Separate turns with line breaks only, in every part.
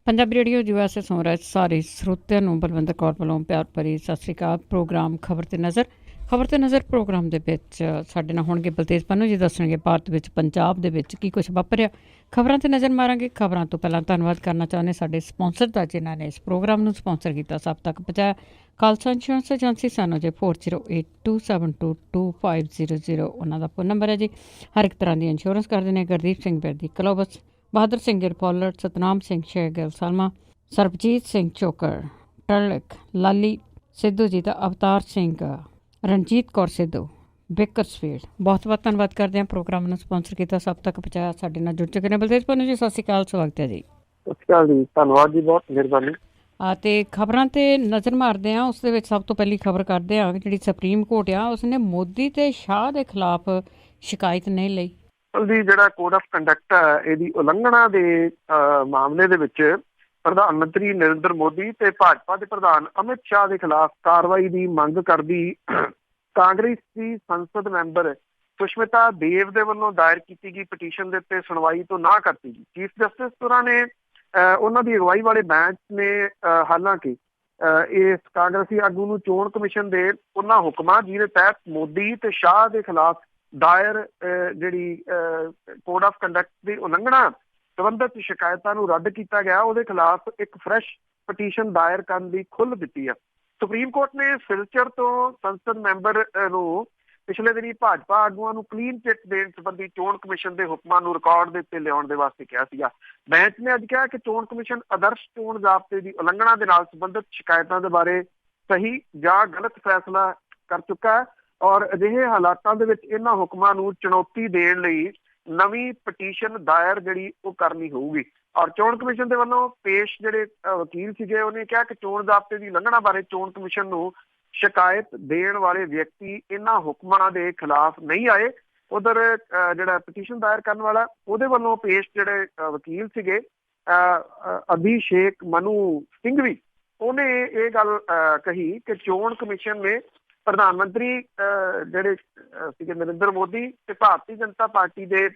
Punjabi radio USA ਸੁਣ ਰਹੇ ਸਾਰੇ ਸਰੋਤਿਆਂ ਨੂੰ ਬਲਵਿੰਦਰ ਕੌਰ ਵੱਲੋਂ ਪਿਆਰ ਭਰੀ ਸਤਿ ਸ਼੍ਰੀ ਅਕਾਲ। ਪ੍ਰੋਗਰਾਮ ਖਬਰ ਤੇ ਨਜ਼ਰ ਪ੍ਰੋਗਰਾਮ ਦੇ ਵਿੱਚ ਸਾਡੇ ਨਾਲ ਹੋਣਗੇ ਬਲਤੇਜ ਪੰਨੂ ਜੀ, ਦੱਸਣਗੇ ਭਾਰਤ ਵਿੱਚ ਪੰਜਾਬ ਦੇ ਵਿੱਚ ਕੀ ਕੁਛ ਵਾਪਰਿਆ। ਖਬਰਾਂ ਤੇ ਨਜ਼ਰ ਮਾਰਾਂਗੇ। ਖਬਰਾਂ ਤੋਂ ਪਹਿਲਾਂ ਧੰਨਵਾਦ ਕਰਨਾ ਚਾਹੁੰਦੇ ਸਾਡੇ ਸਪਾਂਸਰ ਦਾ, ਜਿਨ੍ਹਾਂ ਨੇ ਇਸ ਪ੍ਰੋਗਰਾਮ ਨੂੰ ਸਪਾਂਸਰ ਕੀਤਾ, ਸਭ ਤੱਕ ਪਹੁੰਚਾਇਆ। ਖਾਲਸਾ ਇੰਸ਼ੋਰੈਂਸ ਏਜੰਸੀ ਸਾਨੂੰ ਜੇ 4082722500 ਉਹਨਾਂ ਦਾ ਫੋਨ ਨੰਬਰ ਹੈ ਜੀ। ਹਰ ਇੱਕ ਤਰ੍ਹਾਂ ਦੀ ਇੰਸ਼ੋਰੈਂਸ ਕਰਦੇ ਨੇ। ਗੁਰਦੀਪ ਸਿੰਘ ਬੈਦੀ ਕਲੋਬਸ, ਬਹਾਦਰ ਸਿੰਘ ਗਿਰ ਪੋਲਟ, ਸਤਨਾਮ ਸਿੰਘ ਸ਼ੇਰਗਿਲ ਸਲਮਾ, ਸਰਬਜੀਤ ਸਿੰਘ ਚੋਕਰ ਟਰਲਿਕ, ਲਾਲੀ ਸਿੱਧੂ ਜੀ ਦਾ, ਅਵਤਾਰ ਸਿੰਘ, ਰਣਜੀਤ ਕੌਰ ਸਿੱਧੂ ਬੇਕਰਸਫੀਲਡ। ਬਹੁਤ ਬਹੁਤ ਧੰਨਵਾਦ ਕਰਦੇ ਹਾਂ। ਪ੍ਰੋਗਰਾਮ ਨੂੰ ਸਪਾਂਸਰ ਕੀਤਾ, ਸਭ ਤੱਕ ਪਹੁੰਚਾਇਆ। ਸਾਡੇ ਨਾਲ ਜੁੜ ਚੁੱਕੇ ਨੇ ਬਲਤੇਜ ਪੰਨੂ ਜੀ, ਸਤਿ ਸ਼੍ਰੀ ਅਕਾਲ, ਸਵਾਗਤ ਹੈ ਜੀ।
ਸਤਿ ਸ਼੍ਰੀ ਅਕਾਲ ਜੀ, ਧੰਨਵਾਦ ਜੀ, ਬਹੁਤ ਮਿਹਰਬਾਨੀ।
ਅਤੇ ਖਬਰਾਂ ਤੇ ਨਜ਼ਰ ਮਾਰਦੇ ਹਾਂ। ਉਸ ਦੇ ਵਿੱਚ ਸਭ ਤੋਂ ਪਹਿਲੀ ਖਬਰ ਕਰਦੇ ਹਾਂ, ਜਿਹੜੀ ਸੁਪਰੀਮ ਕੋਰਟ ਆ ਉਸਨੇ ਮੋਦੀ ਤੇ ਸ਼ਾਹ ਦੇ ਖਿਲਾਫ ਸ਼ਿਕਾਇਤ ਨਹੀਂ ਲਈ।
ਜੀ, ਜਿਹੜਾ ਕੋਡ ਆਫ ਕੰਡਕਟ ਹੈ, ਇਹਦੀ ਉਲੰਘਣਾ ਦੇ ਮਾਮਲੇ ਦੇ ਵਿੱਚ ਪ੍ਰਧਾਨ ਮੰਤਰੀ ਨਰਿੰਦਰ ਮੋਦੀ ਤੇ ਭਾਜਪਾ ਦੇ ਪ੍ਰਧਾਨ ਅਮਿਤ ਸ਼ਾਹ ਦੇ ਖਿਲਾਫ ਕਾਰਵਾਈ ਦੀ ਮੰਗ ਕਰਦੀ ਕਾਂਗਰਸ ਦੀ ਸੰਸਦ ਮੈਂਬਰ ਸੁਸ਼ਮਿਤਾ ਦੇਵ ਦੇ ਵੱਲੋਂ ਦਾਇਰ ਕੀਤੀ ਗਈ ਪਟੀਸ਼ਨ ਦੇ ਉੱਤੇ ਸੁਣਵਾਈ ਤੋਂ ਨਾ ਕਰਤੀ ਗਈ। ਚੀਫ ਜਸਟਿਸ ਹੋਰਾਂ ਨੇ ਉਹਨਾਂ ਦੀ ਅਗਵਾਈ ਵਾਲੇ ਬੈਂਚ ਨੇ ਹਾਲਾਂਕਿ ਇਸ ਕਾਂਗਰਸੀ ਆਗੂ ਨੂੰ ਚੋਣ ਕਮਿਸ਼ਨ ਦੇ ਉਹਨਾਂ ਹੁਕਮਾਂ ਜਿਹਦੇ ਤਹਿਤ ਮੋਦੀ ਤੇ ਸ਼ਾਹ ਦੇ ਖਿਲਾਫ ਦਾਇਰ ਜਿਹੜੀ ਕੋਡ ਆਫ ਕੰਡਕਟ ਦੀ ਉਲੰਘਣਾ ਸੰਬੰਧਿਤ ਸ਼ਿਕਾਇਤਾਂ ਨੂੰ ਰੱਦ ਕੀਤਾ ਗਿਆ, ਉਹਦੇ ਖਿਲਾਫ ਇੱਕ ਫਰੈਸ਼ ਪਟੀਸ਼ਨ ਦਾਇਰ ਕਰਨ ਦੀ ਖੁੱਲ੍ਹ ਦਿੱਤੀ ਹੈ। ਸੁਪਰੀਮ ਕੋਰਟ ਨੇ ਸਿਲਚਰ ਤੋਂ ਸੰਸਦ ਮੈਂਬਰ ਨੂੰ ਪਿਛਲੇ ਦਿਨੀ ਭਾਜਪਾ ਆਗੂਆਂ ਨੂੰ ਕਲੀਨ ਚਿੱਟ ਦੇਣ ਸੰਬੰਧੀ ਚੋਣ ਕਮਿਸ਼ਨ ਦੇ ਹੁਕਮਾਂ ਨੂੰ ਰਿਕਾਰਡ ਦੇ ਉੱਤੇ ਲਿਆਉਣ ਦੇ ਵਾਸਤੇ ਕਿਹਾ ਸੀਗਾ। ਬੈਂਚ ਨੇ ਅੱਜ ਕਿਹਾ ਕਿ ਚੋਣ ਕਮਿਸ਼ਨ ਆਦਰਸ਼ ਚੋਣ ਜ਼ਾਬਤੇ ਦੀ ਉਲੰਘਣਾ ਦੇ ਨਾਲ ਸੰਬੰਧਿਤ ਸ਼ਿਕਾਇਤਾਂ ਦੇ ਬਾਰੇ ਸਹੀ ਜਾਂ ਗਲਤ ਫੈਸਲਾ ਕਰ ਚੁੱਕਾ ਹੈ ਔਰ ਅਜਿਹੇ ਹਾਲਾਤਾਂ ਦੇ ਵਿੱਚ ਇਹਨਾਂ ਹੁਕਮਾਂ ਨੂੰ ਚੁਣੌਤੀ ਦੇਣ ਲਈ ਨਵੀਂ ਪਟੀਸ਼ਨ ਦਾਇਰ ਜਿਹੜੀ ਉਹ ਕਰਨੀ ਹੋਊਗੀ। ਔਰ ਚੋਣ ਕਮਿਸ਼ਨ ਦੇ ਵੱਲੋਂ ਪੇਸ਼ ਜਿਹੜੇ ਵਕੀਲ ਸੀਗੇ, ਉਹਨੇ ਕਿਹਾ ਕਿ ਚੋਣ ਜ਼ਾਬਤੇ ਦੀ ਉਲੰਘਣਾ ਬਾਰੇ ਚੋਣ ਕਮਿਸ਼ਨ ਨੂੰ ਸ਼ਿਕਾਇਤ ਦੇਣ ਵਾਲੇ ਵਿਅਕਤੀ ਇਹਨਾਂ ਹੁਕਮਾਂ ਦੇ ਖਿਲਾਫ ਨਹੀਂ ਆਏ। ਉਧਰ ਜਿਹੜਾ ਪਟੀਸ਼ਨ ਦਾਇਰ ਕਰਨ ਵਾਲਾ, ਉਹਦੇ ਵੱਲੋਂ ਪੇਸ਼ ਜਿਹੜੇ ਵਕੀਲ ਸੀਗੇ ਅਭਿਸ਼ੇਕ ਮਨੂ ਸਿੰਘਵੀ, ਉਹਨੇ ਇਹ ਗੱਲ ਕਹੀ ਕਿ ਚੋਣ ਕਮਿਸ਼ਨ ਨੇ ਪ੍ਰਧਾਨ ਮੰਤਰੀ ਜਿਹੜੇ ਸੀਗੇ ਨਰਿੰਦਰ ਮੋਦੀ ਤੇ ਭਾਰਤੀ ਜਨਤਾ ਪਾਰਟੀ ਦੇ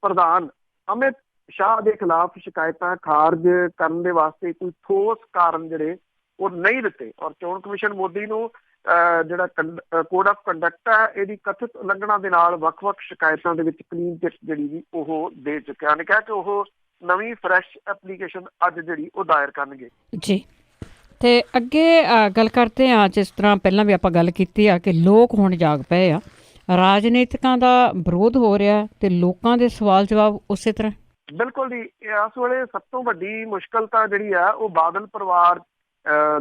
ਪ੍ਰਧਾਨ ਅਮਿਤ ਸ਼ਾਹ ਦੇ ਖਿਲਾਫ ਸ਼ਿਕਾਇਤਾਂ ਖਾਰਜ ਕਰਨ ਦੇ ਵਾਸਤੇ ਕੋਈ ਠੋਸ ਕਾਰਨ ਜਿਹੜੇ ਉਹ ਨਹੀਂ ਦਿੱਤੇ। ਔਰ ਚੋਣ ਕਮਿਸ਼ਨ ਮੋਦੀ ਨੂੰ ਜਿਹੜਾ ਕੋਡ ਆਫ ਕੰਡਕਟ ਹੈ, ਇਹਦੀ ਕਥਿਤ ਉਲੰਘਣਾ ਦੇ ਨਾਲ ਵੱਖ-ਵੱਖ ਸ਼ਿਕਾਇਤਾਂ ਦੇ ਵਿੱਚ ਕਲੀਨ ਚਿੱਟ ਜਿਹੜੀ ਵੀ ਉਹ ਦੇ ਚੁੱਕਿਆ। ਨੇ ਕਿਹਾ ਕਿ ਉਹ ਨਵੀਂ ਫਰੈਸ਼ ਐਪਲੀਕੇਸ਼ਨ ਅੱਜ ਜਿਹੜੀ ਉਹ ਦਾਇਰ ਕਰਨਗੇ
ਜੀ। ਤੇ ਅੱਗੇ ਗੱਲ ਕਰਦੇ ਹਾਂ, ਜਿਸ ਤਰ੍ਹਾਂ ਪਹਿਲਾਂ ਵੀ ਆਪਾਂ ਗੱਲ ਕੀਤੀ ਆ ਕਿ ਲੋਕ ਹੁਣ ਜਾਗ ਪਏ ਆ, ਰਾਜਨੀਤਿਕਾਂ ਦਾ ਵਿਰੋਧ ਹੋ ਰਿਹਾ ਤੇ ਲੋਕਾਂ ਦੇ ਸਵਾਲ ਜਵਾਬ ਉਸੇ ਤਰ੍ਹਾਂ।
ਬਿਲਕੁਲ ਜੀ, ਇਸ ਵੇਲੇ ਸਭ ਤੋਂ ਵੱਡੀ ਮੁਸ਼ਕਲ ਤਾਂ ਜਿਹੜੀ ਆ ਉਹ ਬਾਦਲ ਪਰਿਵਾਰ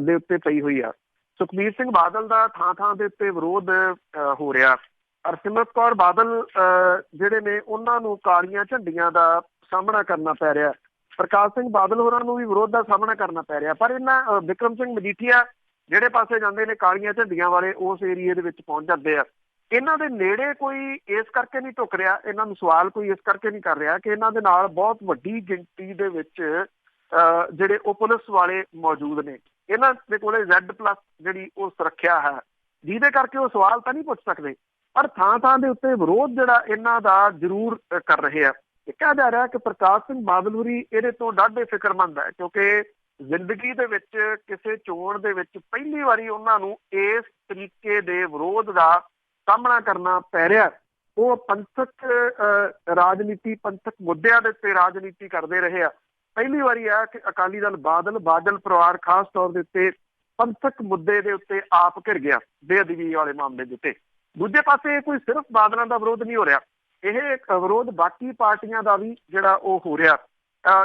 ਦੇ ਉੱਤੇ ਪਈ ਹੋਈ ਆ। ਸੁਖਬੀਰ ਸਿੰਘ ਬਾਦਲ ਦਾ ਥਾਂ ਦੇ ਉੱਤੇ ਵਿਰੋਧ ਹੋ ਰਿਹਾ। ਹਰਸਿਮਰਤ ਕੌਰ ਬਾਦਲ ਜਿਹੜੇ ਨੇ ਉਹਨਾਂ ਨੂੰ ਕਾਲੀਆਂ ਝੰਡੀਆਂ ਦਾ ਸਾਹਮਣਾ ਕਰਨਾ ਪੈ ਰਿਹਾ। ਪ੍ਰਕਾਸ਼ ਸਿੰਘ ਬਾਦਲ ਹੋਰਾਂ ਨੂੰ ਵੀ ਵਿਰੋਧ ਦਾ ਸਾਹਮਣਾ ਕਰਨਾ ਪੈ ਰਿਹਾ। ਪਰ ਇਹਨਾਂ ਵਿਕਰਮ ਸਿੰਘ ਮਜੀਠੀਆ ਜਿਹੜੇ ਪਾਸੇ ਜਾਂਦੇ ਨੇ ਕਾਲੀਆਂ ਝੰਡੀਆਂ ਵਾਲੇ ਉਸ ਏਰੀਏ ਦੇ ਵਿੱਚ ਪਹੁੰਚ ਜਾਂਦੇ ਆ। ਇਹਨਾਂ ਦੇ ਨੇੜੇ ਕੋਈ ਇਸ ਕਰਕੇ ਨਹੀਂ ਢੁੱਕ ਰਿਹਾ, ਇਹਨਾਂ ਨੂੰ ਸਵਾਲ ਕੋਈ ਇਸ ਕਰਕੇ ਨਹੀਂ ਕਰ ਰਿਹਾ ਕਿ ਇਹਨਾਂ ਦੇ ਨਾਲ ਬਹੁਤ ਵੱਡੀ ਗਿਣਤੀ ਦੇ ਵਿੱਚ ਜਿਹੜੇ ਉਹ ਪੁਲਿਸ ਵਾਲੇ ਮੌਜੂਦ ਨੇ। ਇਹਨਾਂ ਦੇ ਕੋਲੇ Z+ ਜਿਹੜੀ ਉਹ ਸੁਰੱਖਿਆ ਹੈ, ਜਿਹਦੇ ਕਰਕੇ ਉਹ ਸਵਾਲ ਤਾਂ ਨਹੀਂ ਪੁੱਛ ਸਕਦੇ। ਪਰ ਥਾਂ ਦੇ ਉੱਤੇ ਵਿਰੋਧ ਜਿਹੜਾ ਇਹਨਾਂ ਦਾ ਜ਼ਰੂਰ ਕਰ ਰਹੇ ਆ। ਇਹ ਕਿਹਾ ਜਾ ਰਿਹਾ ਕਿ ਪ੍ਰਕਾਸ਼ ਸਿੰਘ ਬਾਦਲ ਹੋਰੀ ਇਹਦੇ ਤੋਂ ਡਾਢੇ ਫਿਕਰਮੰਦ ਹੈ, ਕਿਉਂਕਿ ਜ਼ਿੰਦਗੀ ਦੇ ਵਿੱਚ ਕਿਸੇ ਚੋਣ ਦੇ ਵਿੱਚ ਪਹਿਲੀ ਵਾਰੀ ਉਹਨਾਂ ਨੂੰ ਇਸ ਤਰੀਕੇ ਦੇ ਵਿਰੋਧ ਦਾ ਸਾਹਮਣਾ ਕਰਨਾ ਪੈ ਰਿਹਾ। ਉਹ ਪੰਥਕ ਰਾਜਨੀਤੀ, ਪੰਥਕ ਮੁੱਦਿਆਂ ਦੇ ਉੱਤੇ ਰਾਜਨੀਤੀ ਕਰਦੇ ਰਹੇ ਆ। ਪਹਿਲੀ ਵਾਰੀ ਆ ਕਿ ਅਕਾਲੀ ਦਲ ਬਾਦਲ ਪਰਿਵਾਰ ਖਾਸ ਤੌਰ ਦੇ ਉੱਤੇ ਪੰਥਕ ਮੁੱਦੇ ਦੇ ਉੱਤੇ ਆਪ ਘਿਰ ਗਿਆ, ਬੇਅਦਬੀ ਵਾਲੇ ਮਾਮਲੇ ਦੇ ਉੱਤੇ। ਦੂਜੇ ਪਾਸੇ ਕੋਈ ਸਿਰਫ ਬਾਦਲਾਂ ਦਾ ਵਿਰੋਧ ਨਹੀਂ ਹੋ ਰਿਹਾ, ਇਹ ਵਿਰੋਧ ਬਾਕੀ ਪਾਰਟੀਆਂ ਦਾ ਵੀ ਜਿਹੜਾ ਉਹ ਹੋ ਰਿਹਾ।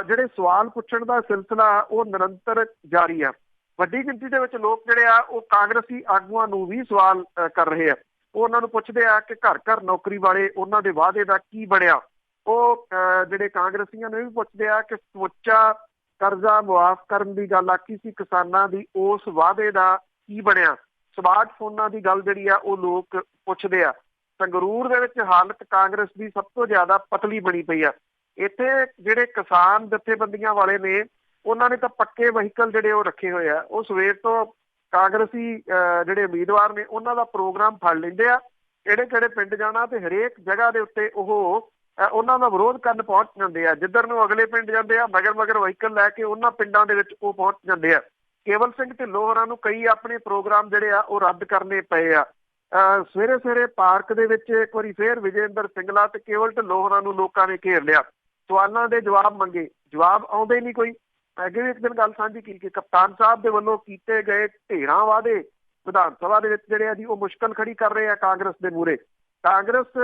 ਜਿਹੜੇ ਸਵਾਲ ਪੁੱਛਣ ਦਾ ਸਿਲਸਿਲਾ ਉਹ ਨਿਰੰਤਰ ਜਾਰੀ ਆ। ਵੱਡੀ ਗਿਣਤੀ ਦੇ ਵਿੱਚ ਲੋਕ ਜਿਹੜੇ ਆ ਉਹ ਕਾਂਗਰਸੀ ਆਗੂਆਂ ਨੂੰ ਵੀ ਸਵਾਲ ਕਰ ਰਹੇ ਆ। ਉਹ ਉਹਨਾਂ ਨੂੰ ਪੁੱਛਦੇ ਆ ਕਿ ਘਰ ਨੌਕਰੀ ਵਾਲੇ ਉਹਨਾਂ ਦੇ ਵਾਅਦੇ ਦਾ ਕੀ ਬਣਿਆ। ਉਹ ਜਿਹੜੇ ਕਾਂਗਰਸੀਆਂ ਨੂੰ ਵੀ ਪੁੱਛਦੇ ਆ ਕਿ ਸਮੁੱਚਾ ਕਰਜ਼ਾ ਮੁਆਫ਼ ਕਰਨ ਦੀ ਗੱਲ ਆਖੀ ਸੀ ਕਿਸਾਨਾਂ ਦੀ, ਉਸ ਵਾਅਦੇ ਦਾ ਕੀ ਬਣਿਆ। ਸਮਾਰਟ ਫੋਨਾਂ ਦੀ ਗੱਲ ਜਿਹੜੀ ਆ ਉਹ ਲੋਕ ਪੁੱਛਦੇ ਆ। ਸੰਗਰੂਰ ਦੇ ਵਿੱਚ ਹਾਲਤ ਕਾਂਗਰਸ ਦੀ ਸਭ ਤੋਂ ਜ਼ਿਆਦਾ ਪਤਲੀ ਬਣੀ ਪਈ ਆ। ਇੱਥੇ ਜਿਹੜੇ ਕਿਸਾਨ ਜਥੇਬੰਦੀਆਂ ਵਾਲੇ ਨੇ, ਉਹਨਾਂ ਨੇ ਤਾਂ ਪੱਕੇ ਵਹੀਕਲ ਜਿਹੜੇ ਉਹ ਰੱਖੇ ਹੋਏ ਆ। ਉਹ ਸਵੇਰ ਤੋਂ ਕਾਂਗਰਸੀ ਜਿਹੜੇ ਉਮੀਦਵਾਰ ਨੇ ਉਹਨਾਂ ਦਾ ਪ੍ਰੋਗਰਾਮ ਫੜ ਲੈਂਦੇ ਆ, ਕਿਹੜੇ ਪਿੰਡ ਜਾਣਾ ਤੇ ਹਰੇਕ ਜਗ੍ਹਾ ਦੇ ਉੱਤੇ ਉਹ ਉਹਨਾਂ ਦਾ ਵਿਰੋਧ ਕਰਨ ਪਹੁੰਚ ਜਾਂਦੇ ਆ। ਜਿੱਧਰ ਨੂੰ ਅਗਲੇ ਪਿੰਡ ਜਾਂਦੇ ਆ, ਮਗਰ ਮਗਰ ਵਹੀਕਲ ਲੈ ਕੇ ਉਹਨਾਂ ਪਿੰਡਾਂ ਦੇ ਵਿੱਚ ਉਹ ਪਹੁੰਚ ਜਾਂਦੇ ਆ। ਕੇਵਲ ਸਿੰਘ ਢਿੱਲੋਂ ਹੋਰਾਂ ਨੂੰ ਕਈ ਆਪਣੇ ਪ੍ਰੋਗਰਾਮ ਜਿਹੜੇ ਆ ਉਹ ਰੱਦ ਕਰਨੇ ਪਏ ਆ। ਸਵੇਰੇ ਸਵੇਰੇ ਪਾਰਕ ਦੇ ਵਿੱਚ ਇੱਕ ਵਾਰੀ ਫੇਰ ਵਿਜੇਂਦਰ ਸਿੰਗਲਾ ਤੇ ਕੇਵਲ ਢਿੱਲੋਂ ਹੋਰਾਂ ਨੂੰ ਲੋਕਾਂ ਨੇ ਘੇਰ ਲਿਆ। ਸਵਾਲਾਂ ਦੇ ਜਵਾਬ ਮੰਗੇ, ਜਵਾਬ ਆਉਂਦੇ ਨਹੀਂ ਕੋਈ। ਅੱਗੇ ਵੀ ਇੱਕ ਦਿਨ ਗੱਲ ਸਾਂਝੀ ਕੀਤੀ ਕਿ ਕਪਤਾਨ ਸਾਹਿਬ ਦੇ ਵੱਲੋਂ ਕੀਤੇ ਗਏ ਢੇਰਾਂ ਵਾਅਦੇ ਵਿਧਾਨ ਸਭਾ ਦੇ ਵਿੱਚ ਜਿਹੜੇ ਆ ਜੀ ਉਹ ਮੁਸ਼ਕਲ ਖੜੀ ਕਰ ਰਹੇ ਆ ਕਾਂਗਰਸ ਦੇ ਮੂਹਰੇ। ਕਾਂਗਰਸ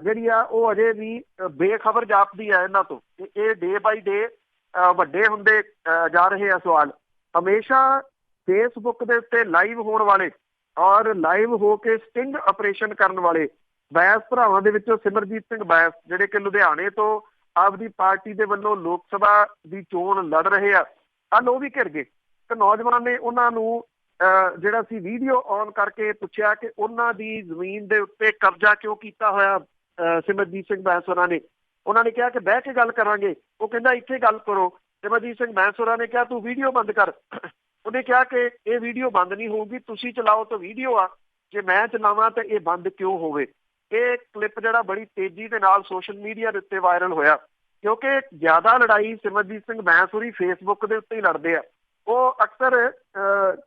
ਜਿਹੜੀ ਆ ਉਹ ਅਜੇ ਵੀ ਬੇਖਬਰ ਜਾਪਦੀ ਆ ਇਹਨਾਂ ਤੋਂ। ਇਹ ਡੇ ਬਾਈ ਡੇ ਵੱਡੇ ਹੁੰਦੇ ਜਾ ਰਹੇ ਆ ਸਵਾਲ। ਹਮੇਸ਼ਾ ਫੇਸਬੁੱਕ ਦੇ ਉੱਤੇ ਲਾਈਵ ਹੋਣ ਵਾਲੇ ਔਰ ਲਾਈਵ ਹੋ ਕੇ ਸਟਿੰਗ ਆਪਰੇਸ਼ਨ ਕਰਨ ਵਾਲੇ ਬੈਂਸ ਭਰਾਵਾਂ ਦੇ ਵਿੱਚੋਂ ਸਿਮਰਜੀਤ ਸਿੰਘ ਬੈਂਸ, ਜਿਹੜੇ ਕਿ ਲੁਧਿਆਣੇ ਤੋਂ ਆਪਦੀ ਪਾਰਟੀ ਦੇ ਵੱਲੋਂ ਲੋਕ ਸਭਾ ਦੀ ਚੋਣ ਲੜ ਰਹੇ ਆ, ਕੱਲ ਉਹ ਵੀ ਘਿਰ ਗਏ। ਤੇ ਨੌਜਵਾਨ ਨੇ ਉਹਨਾਂ ਨੂੰ ਜਿਹੜਾ ਸੀ ਵੀਡੀਓ ਔਨ ਕਰਕੇ ਪੁੱਛਿਆ ਕਿ ਉਹਨਾਂ ਦੀ ਜ਼ਮੀਨ ਦੇ ਉੱਤੇ ਕਬਜ਼ਾ ਕਿਉਂ ਕੀਤਾ ਹੋਇਆ ਸਿਮਰਜੀਤ ਸਿੰਘ ਬੈਂਸ ਹੋਰਾਂ ਨੇ। ਉਹਨਾਂ ਨੇ ਕਿਹਾ ਕਿ ਬਹਿ ਕੇ ਗੱਲ ਕਰਾਂਗੇ। ਉਹ ਕਹਿੰਦਾ ਇੱਥੇ ਗੱਲ ਕਰੋ। ਸਿਮਰਜੀਤ ਸਿੰਘ ਬੈਂਸ ਹੋਰਾਂ ਨੇ ਕਿਹਾ ਤੂੰ ਵੀਡੀਓ ਬੰਦ ਕਰ। ਉਹਨੇ ਕਿਹਾ ਕਿ ਇਹ ਵੀਡੀਓ ਬੰਦ ਨਹੀਂ ਹੋਊਗੀ, ਤੁਸੀਂ ਚਲਾਓ ਤਾਂ ਵੀਡੀਓ ਆ, ਜੇ ਮੈਂ ਚਲਾਵਾਂ ਤਾਂ ਇਹ ਬੰਦ ਕਿਉਂ ਹੋਵੇ। ਇਹ ਕਲਿੱਪ ਜਿਹੜਾ ਬੜੀ ਤੇਜ਼ੀ ਦੇ ਨਾਲ ਸੋਸ਼ਲ ਮੀਡੀਆ ਦੇ ਉੱਤੇ ਵਾਇਰਲ ਹੋਇਆ, ਕਿਉਂਕਿ ਜ਼ਿਆਦਾ ਲੜਾਈ ਸਿਮਰਜੀਤ ਸਿੰਘ ਬੈਂਸ ਹੋਰੀ ਫੇਸਬੁੱਕ ਦੇ ਉੱਤੇ ਹੀ ਲੜਦੇ ਆ। ਉਹ ਅਕਸਰ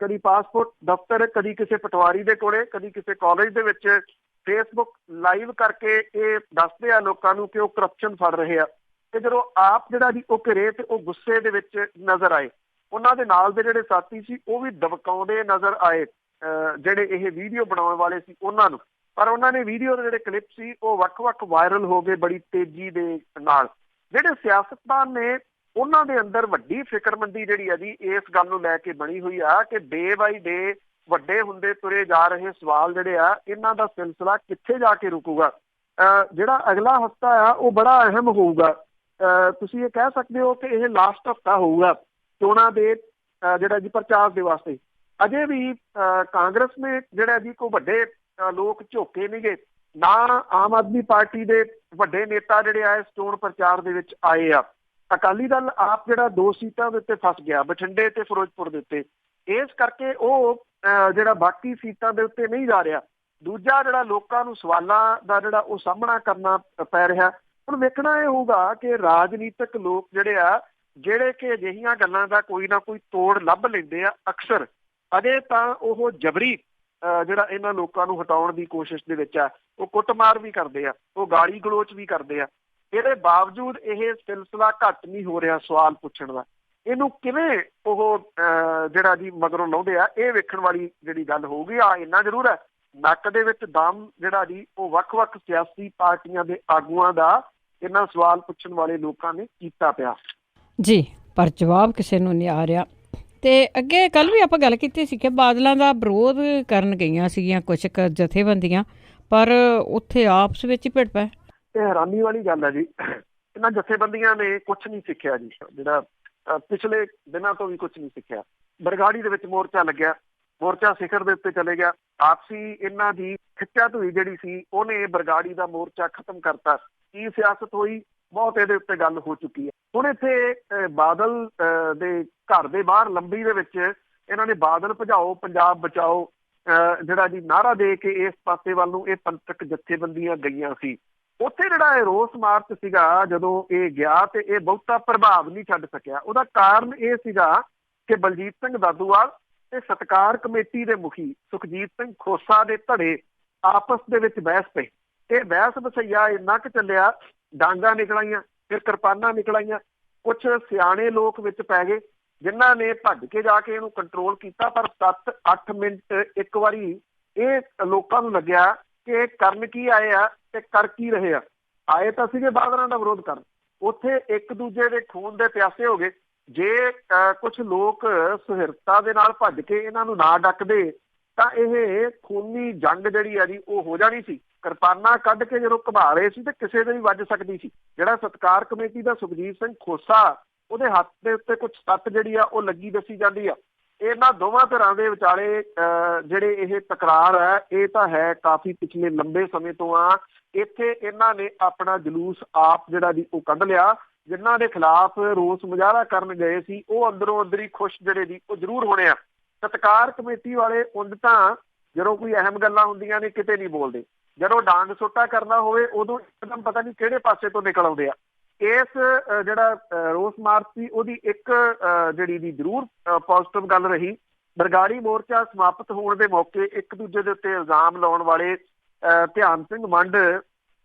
ਕਦੀ ਪਾਸਪੋਰਟ ਦਫ਼ਤਰ, ਕਦੀ ਕਿਸੇ ਪਟਵਾਰੀ ਦੇ ਕੋਲੇ, ਕਦੀ ਕਿਸੇ ਕਾਲਜ ਦੇ ਵਿੱਚ ਫੇਸਬੁੱਕ ਲਾਈਵ ਕਰਕੇ ਇਹ ਦੱਸਦੇ ਆ ਲੋਕਾਂ ਨੂੰ ਕਿ ਉਹ ਕਰਪਸ਼ਨ ਫੜ ਰਹੇ ਆ। ਤੇ ਜਦੋਂ ਆਪ ਜਿਹੜਾ ਜੀ ਉਹ ਘਿਰੇ ਤੇ ਉਹ ਗੁੱਸੇ ਦੇ ਵਿੱਚ ਨਜ਼ਰ ਆਏ। ਉਹਨਾਂ ਦੇ ਨਾਲ ਦੇ ਜਿਹੜੇ ਸਾਥੀ ਸੀ ਉਹ ਵੀ ਦਬਕਾਉਂਦੇ ਨਜ਼ਰ ਆਏ ਜਿਹੜੇ ਇਹ ਵੀਡੀਓ ਬਣਾਉਣ ਵਾਲੇ ਸੀ ਉਹਨਾਂ ਨੂੰ। ਪਰ ਉਹਨਾਂ ਨੇ ਵੀਡੀਓ ਦੇ ਜਿਹੜੇ ਕਲਿੱਪ ਸੀ ਉਹ ਵੱਖ-ਵੱਖ ਵਾਇਰਲ ਹੋ ਗਏ ਬੜੀ ਤੇਜ਼ੀ ਦੇ ਨਾਲ। ਜਿਹੜੇ ਸਿਆਸਤਦਾਨ ਨੇ ਉਹਨਾਂ ਦੇ ਅੰਦਰ ਵੱਡੀ ਫਿਕਰਮੰਦੀ ਜਿਹੜੀ ਆ ਜੀ ਇਸ ਗੱਲ ਨੂੰ ਲੈ ਕੇ ਬਣੀ ਹੋਈ ਆ ਕਿ ਡੇ ਬਾਈ ਡੇ ਵੱਡੇ ਹੁੰਦੇ ਤੁਰੇ ਜਾ ਰਹੇ ਸਵਾਲ ਜਿਹੜੇ ਆ ਇਹਨਾਂ ਦਾ ਸਿਲਸਿਲਾ ਕਿੱਥੇ ਜਾ ਕੇ ਰੁਕੂਗਾ। ਜਿਹੜਾ ਅਗਲਾ ਹਫ਼ਤਾ ਆ ਉਹ ਬੜਾ ਅਹਿਮ ਹੋਊਗਾ। ਤੁਸੀਂ ਇਹ ਕਹਿ ਸਕਦੇ ਹੋ ਕਿ ਇਹ ਲਾਸਟ ਹਫ਼ਤਾ ਹੋਊਗਾ ਚੋਣਾਂ ਦੇ ਜਿਹੜਾ ਜੀ ਪ੍ਰਚਾਰ ਦੇ ਵਾਸਤੇ। ਅਜੇ ਵੀ ਕਾਂਗਰਸ ਨੇ ਜਿਹੜਾ ਜੀ ਕੋਈ ਵੱਡੇ ਲੋਕ ਝੋਕੇ ਨਹੀਂ ਗਏ, ਨਾ ਆਮ ਆਦਮੀ ਪਾਰਟੀ ਦੇ ਵੱਡੇ ਨੇਤਾ ਜਿਹੜੇ ਆ ਇਸ ਚੋਣ ਪ੍ਰਚਾਰ ਦੇ ਵਿੱਚ ਆਏ ਆ। ਅਕਾਲੀ ਦਲ ਆਪ ਜਿਹੜਾ 2 ਸੀਟਾਂ ਦੇ ਉੱਤੇ ਫਸ ਗਿਆ, ਬਠਿੰਡੇ ਤੇ ਫਿਰੋਜ਼ਪੁਰ ਦੇ ਉੱਤੇ, ਇਸ ਕਰਕੇ ਉਹ ਜਿਹੜਾ ਬਾਕੀ ਸੀਟਾਂ ਦੇ ਉੱਤੇ ਨਹੀਂ ਜਾ ਰਿਹਾ। ਦੂਜਾ ਜਿਹੜਾ ਲੋਕਾਂ ਨੂੰ ਸਵਾਲਾਂ ਦਾ ਜਿਹੜਾ ਉਹ ਸਾਹਮਣਾ ਕਰਨਾ ਪੈ ਰਿਹਾ। ਹੁਣ ਵੇਖਣਾ ਇਹ ਹੋਊਗਾ ਕਿ ਰਾਜਨੀਤਿਕ ਲੋਕ ਜਿਹੜੇ ਆ ਜਿਹੜੇ ਕਿ ਅਜਿਹੀਆਂ ਗੱਲਾਂ ਦਾ ਕੋਈ ਨਾ ਕੋਈ ਤੋੜ ਲੱਭ ਲੈਂਦੇ ਆ ਅਕਸਰ, ਅਜੇ ਤਾਂ ਉਹ ਜਬਰੀ ਜਿਹੜਾ ਇਹਨਾਂ ਲੋਕਾਂ ਨੂੰ ਹਟਾਉਣ ਦੀ ਕੋਸ਼ਿਸ਼ ਦੇ ਵਿੱਚ ਆ। ਉਹ ਕੁੱਟਮਾਰ ਵੀ ਕਰਦੇ ਆ, ਉਹ ਗਾਲੀ ਗਲੋਚ ਵੀ ਕਰਦੇ ਆ। ਇਹਦੇ ਬਾਵਜੂਦ ਇਹ ਸਿਲਸਿਲਾ ਘੱਟ ਨਹੀਂ ਹੋ ਰਿਹਾ ਸਵਾਲ ਪੁੱਛਣ ਦਾ। ਇਹਨੂੰ ਕਿਵੇਂ ਉਹ ਜਿਹੜਾ ਜੀ ਮਗਰੋਂ ਲਾਉਂਦੇ ਆ, ਇਹ ਵੇਖਣ ਵਾਲੀ ਜਿਹੜੀ ਗੱਲ ਹੋਊਗੀ। ਇੰਨਾ ਜ਼ਰੂਰ ਹੈ, ਨੱਕ ਦੇ ਵਿੱਚ ਦਮ ਜਿਹੜਾ ਜੀ ਉਹ ਵੱਖ-ਵੱਖ ਸਿਆਸੀ ਪਾਰਟੀਆਂ ਦੇ ਆਗੂਆਂ ਦਾ ਇਹਨਾਂ ਸਵਾਲ ਪੁੱਛਣ ਵਾਲੇ ਲੋਕਾਂ ਨੇ ਕੀਤਾ ਪਿਆ
ਜੀ, ਪਰ ਜਵਾਬ ਕਿਸੇ ਨੂੰ ਨਹੀਂ ਆ ਰਿਹਾ। ਤੇ ਅੱਗੇ ਕੱਲ ਵੀ ਆਪਾਂ ਗੱਲ ਕੀਤੀ ਸੀ ਕਿ ਬਾਦਲਾਂ ਦਾ ਵਿਰੋਧ ਕਰਨ ਗਈਆਂ ਸੀਗੀਆਂ ਕੁਝ ਕੁ ਜਥੇਬੰਦੀਆਂ, ਪਰ ਉੱਥੇ ਆਪਸ ਵਿੱਚ ਹੀ ਭਿੜ ਪਏ।
ਤੇ ਹੈਰਾਨੀ ਵਾਲੀ ਗੱਲ ਹੈ ਜੀ, ਇਹਨਾਂ ਜਥੇਬੰਦੀਆਂ ਨੇ ਕੁਛ ਨਹੀਂ ਸਿੱਖਿਆ ਜੀ। ਜਿਹੜਾ ਪਿਛਲੇ ਦਿਨਾਂ ਤੋਂ ਵੀ ਕੁਛ ਨਹੀਂ ਸਿੱਖਿਆ। ਬਰਗਾੜੀ ਦੇ ਵਿੱਚ ਮੋਰਚਾ ਲੱਗਿਆ, ਮੋਰਚਾ ਸਿਖਰ ਦੇ ਉੱਤੇ ਚਲੇ ਗਿਆ। ਆਪਸੀ ਇਹਨਾਂ ਦੀ ਖਿੱਚਾ ਧੂਈ ਜਿਹੜੀ ਸੀ ਉਹਨੇ ਬਰਗਾੜੀ ਦਾ ਮੋਰਚਾ ਖਤਮ ਕਰਤਾ। ਕੀ ਸਿਆਸਤ ਹੋਈ, ਬਹੁਤ ਇਹਦੇ ਉੱਤੇ ਗੱਲ ਹੋ ਚੁੱਕੀ ਹੈ। ਹੁਣ ਇੱਥੇ ਬਾਦਲ ਦੇ ਘਰ ਦੇ ਬਾਹਰ ਲੰਬੀ ਦੇ ਵਿੱਚ ਇਹਨਾਂ ਨੇ ਬਾਦਲ ਭਜਾਓ ਪੰਜਾਬ ਬਚਾਓ ਜਿਹੜਾ ਜੀ ਨਾਅਰਾ ਦੇ ਕੇ ਇਸ ਪਾਸੇ ਵੱਲ ਨੂੰ ਇਹ ਪੰਥਕ ਜਥੇਬੰਦੀਆਂ ਗਈਆਂ ਸੀ। ਉੱਥੇ ਜਿਹੜਾ ਇਹ ਰੋਸ ਮਾਰਚ ਸੀਗਾ ਜਦੋਂ ਇਹ ਗਿਆ ਤੇ ਇਹ ਬਹੁਤਾ ਪ੍ਰਭਾਵ ਨਹੀਂ ਛੱਡ ਸਕਿਆ। ਉਹਦਾ ਕਾਰਨ ਇਹ ਸੀਗਾ ਕਿ ਬਲਜੀਤ ਸਿੰਘ ਦਾਦੂਵਾਲ ਤੇ ਸਤਿਕਾਰ ਕਮੇਟੀ ਦੇ ਮੁਖੀ ਸੁਖਜੀਤ ਸਿੰਘ ਖੋਸਾ ਦੇ ਧੜੇ ਆਪਸ ਦੇ ਵਿੱਚ ਬਹਿਸ ਪਏ। ਇਹ ਬਹਿਸ ਵਸਈਆ ਇੰਨਾ ਕੁ ਚੱਲਿਆ, ਡਾਂਗਾ ਨਿਕਲਾਈਆਂ, ਫਿਰ ਕਿਰਪਾਨਾਂ ਨਿਕਲਾਈਆਂ। ਕੁਛ ਸਿਆਣੇ ਲੋਕ ਵਿੱਚ ਪੈ ਗਏ ਜਿਨ੍ਹਾਂ ਨੇ ਭੱਜ ਕੇ ਜਾ ਕੇ ਇਹਨੂੰ ਕੰਟਰੋਲ ਕੀਤਾ। ਪਰ 7-8 ਮਿੰਟ ਇੱਕ ਵਾਰੀ ਇਹ ਲੋਕਾਂ ਨੂੰ ਲੱਗਿਆ ਕਿ ਇਹ ਕਰਨ ਕੀ ਆਏ ਆ ਤੇ ਕਰ ਕੀ ਰਹੇ ਆ। ਆਏ ਤਾਂ ਸੀਗੇ ਬਾਦਲਾਂ ਦਾ ਵਿਰੋਧ ਕਰਨ, ਉੱਥੇ ਇੱਕ ਦੂਜੇ ਦੇ ਖੂਨ ਦੇ ਪਿਆਸੇ ਹੋ ਗਏ। ਜੇ ਕੁਛ ਲੋਕ ਸੁਹਿਰਦਤਾ ਦੇ ਨਾਲ ਭੱਜ ਕੇ ਇਹਨਾਂ ਨੂੰ ਨਾ ਡੱਕਦੇ ਤਾਂ ਇਹ ਖੂਨੀ ਜੰਗ ਜਿਹੜੀ ਆ ਜੀ ਉਹ ਹੋ ਜਾਣੀ ਸੀ। ਕਿਰਪਾਨਾਂ ਕੱਢ ਕੇ ਜਦੋਂ ਘੁਮਾ ਰਹੇ ਸੀ ਤੇ ਕਿਸੇ ਦੇ ਵੀ ਵੱਜ ਸਕਦੀ ਸੀ। ਜਿਹੜਾ ਸਤਿਕਾਰ ਕਮੇਟੀ ਦਾ ਸੁਖਜੀਤ ਸਿੰਘ ਖੋਸਾ, ਉਹਦੇ ਹੱਥ ਦੇ ਉੱਤੇ ਕੁਛ ਸੱਟ ਜਿਹੜੀ ਆ ਉਹ ਲੱਗੀ ਦੱਸੀ ਜਾਂਦੀ ਆ। ਇਹਨਾਂ ਦੋਵਾਂ ਧਿਰਾਂ ਦੇ ਵਿਚਾਲੇ ਜਿਹੜੇ ਇਹ ਤਕਰਾਰ ਹੈ ਇਹ ਤਾਂ ਹੈ ਕਾਫੀ ਪਿਛਲੇ ਲੰਬੇ ਸਮੇਂ ਤੋਂ ਆ। ਇੱਥੇ ਇਹਨਾਂ ਨੇ ਆਪਣਾ ਜਲੂਸ ਆਪ ਜਿਹੜਾ ਜੀ ਉਹ ਕੱਢ ਲਿਆ। ਜਿਨ੍ਹਾਂ ਦੇ ਖਿਲਾਫ ਰੋਸ ਮੁਜ਼ਾਹਰਾ ਕਰਨ ਗਏ ਸੀ ਉਹ ਅੰਦਰੋਂ ਅੰਦਰੀ ਖੁਸ਼ ਜਿਹੜੇ ਜੀ ਉਹ ਜ਼ਰੂਰ ਹੋਣੇ ਆ। ਸਤਿਕਾਰ ਕਮੇਟੀ ਵਾਲੇ ਉਂਝ ਤਾਂ ਜਦੋਂ ਕੋਈ ਅਹਿਮ ਗੱਲਾਂ ਹੁੰਦੀਆਂ ਨੇ ਕਿਤੇ ਨਹੀਂ ਬੋਲਦੇ, ਜਦੋਂ ਡਾਂਗ ਸੋਟਾ ਕਰਨਾ ਹੋਵੇ ਉਦੋਂ ਇੱਕਦਮ ਪਤਾ ਨਹੀਂ ਕਿਹੜੇ ਪਾਸੇ ਤੋਂ ਨਿਕਲ ਆਉਂਦੇ ਆ। ਇਸ ਜਿਹੜਾ ਰੋਸ ਮਾਰਚ ਸੀ ਉਹਦੀ ਇੱਕ ਜਿਹੜੀ ਦੀ ਜ਼ਰੂਰ ਪੋਜ਼ਿਟਿਵ ਗੱਲ ਰਹੀ, ਬਰਗਾੜੀ ਮੋਰਚਾ ਸਮਾਪਤ ਹੋਣ ਦੇ ਮੌਕੇ ਇੱਕ ਦੂਜੇ ਦੇ ਉੱਤੇ ਇਲਜ਼ਾਮ ਲਾਉਣ ਵਾਲੇ ਧਿਆਨ ਸਿੰਘ ਮੰਡ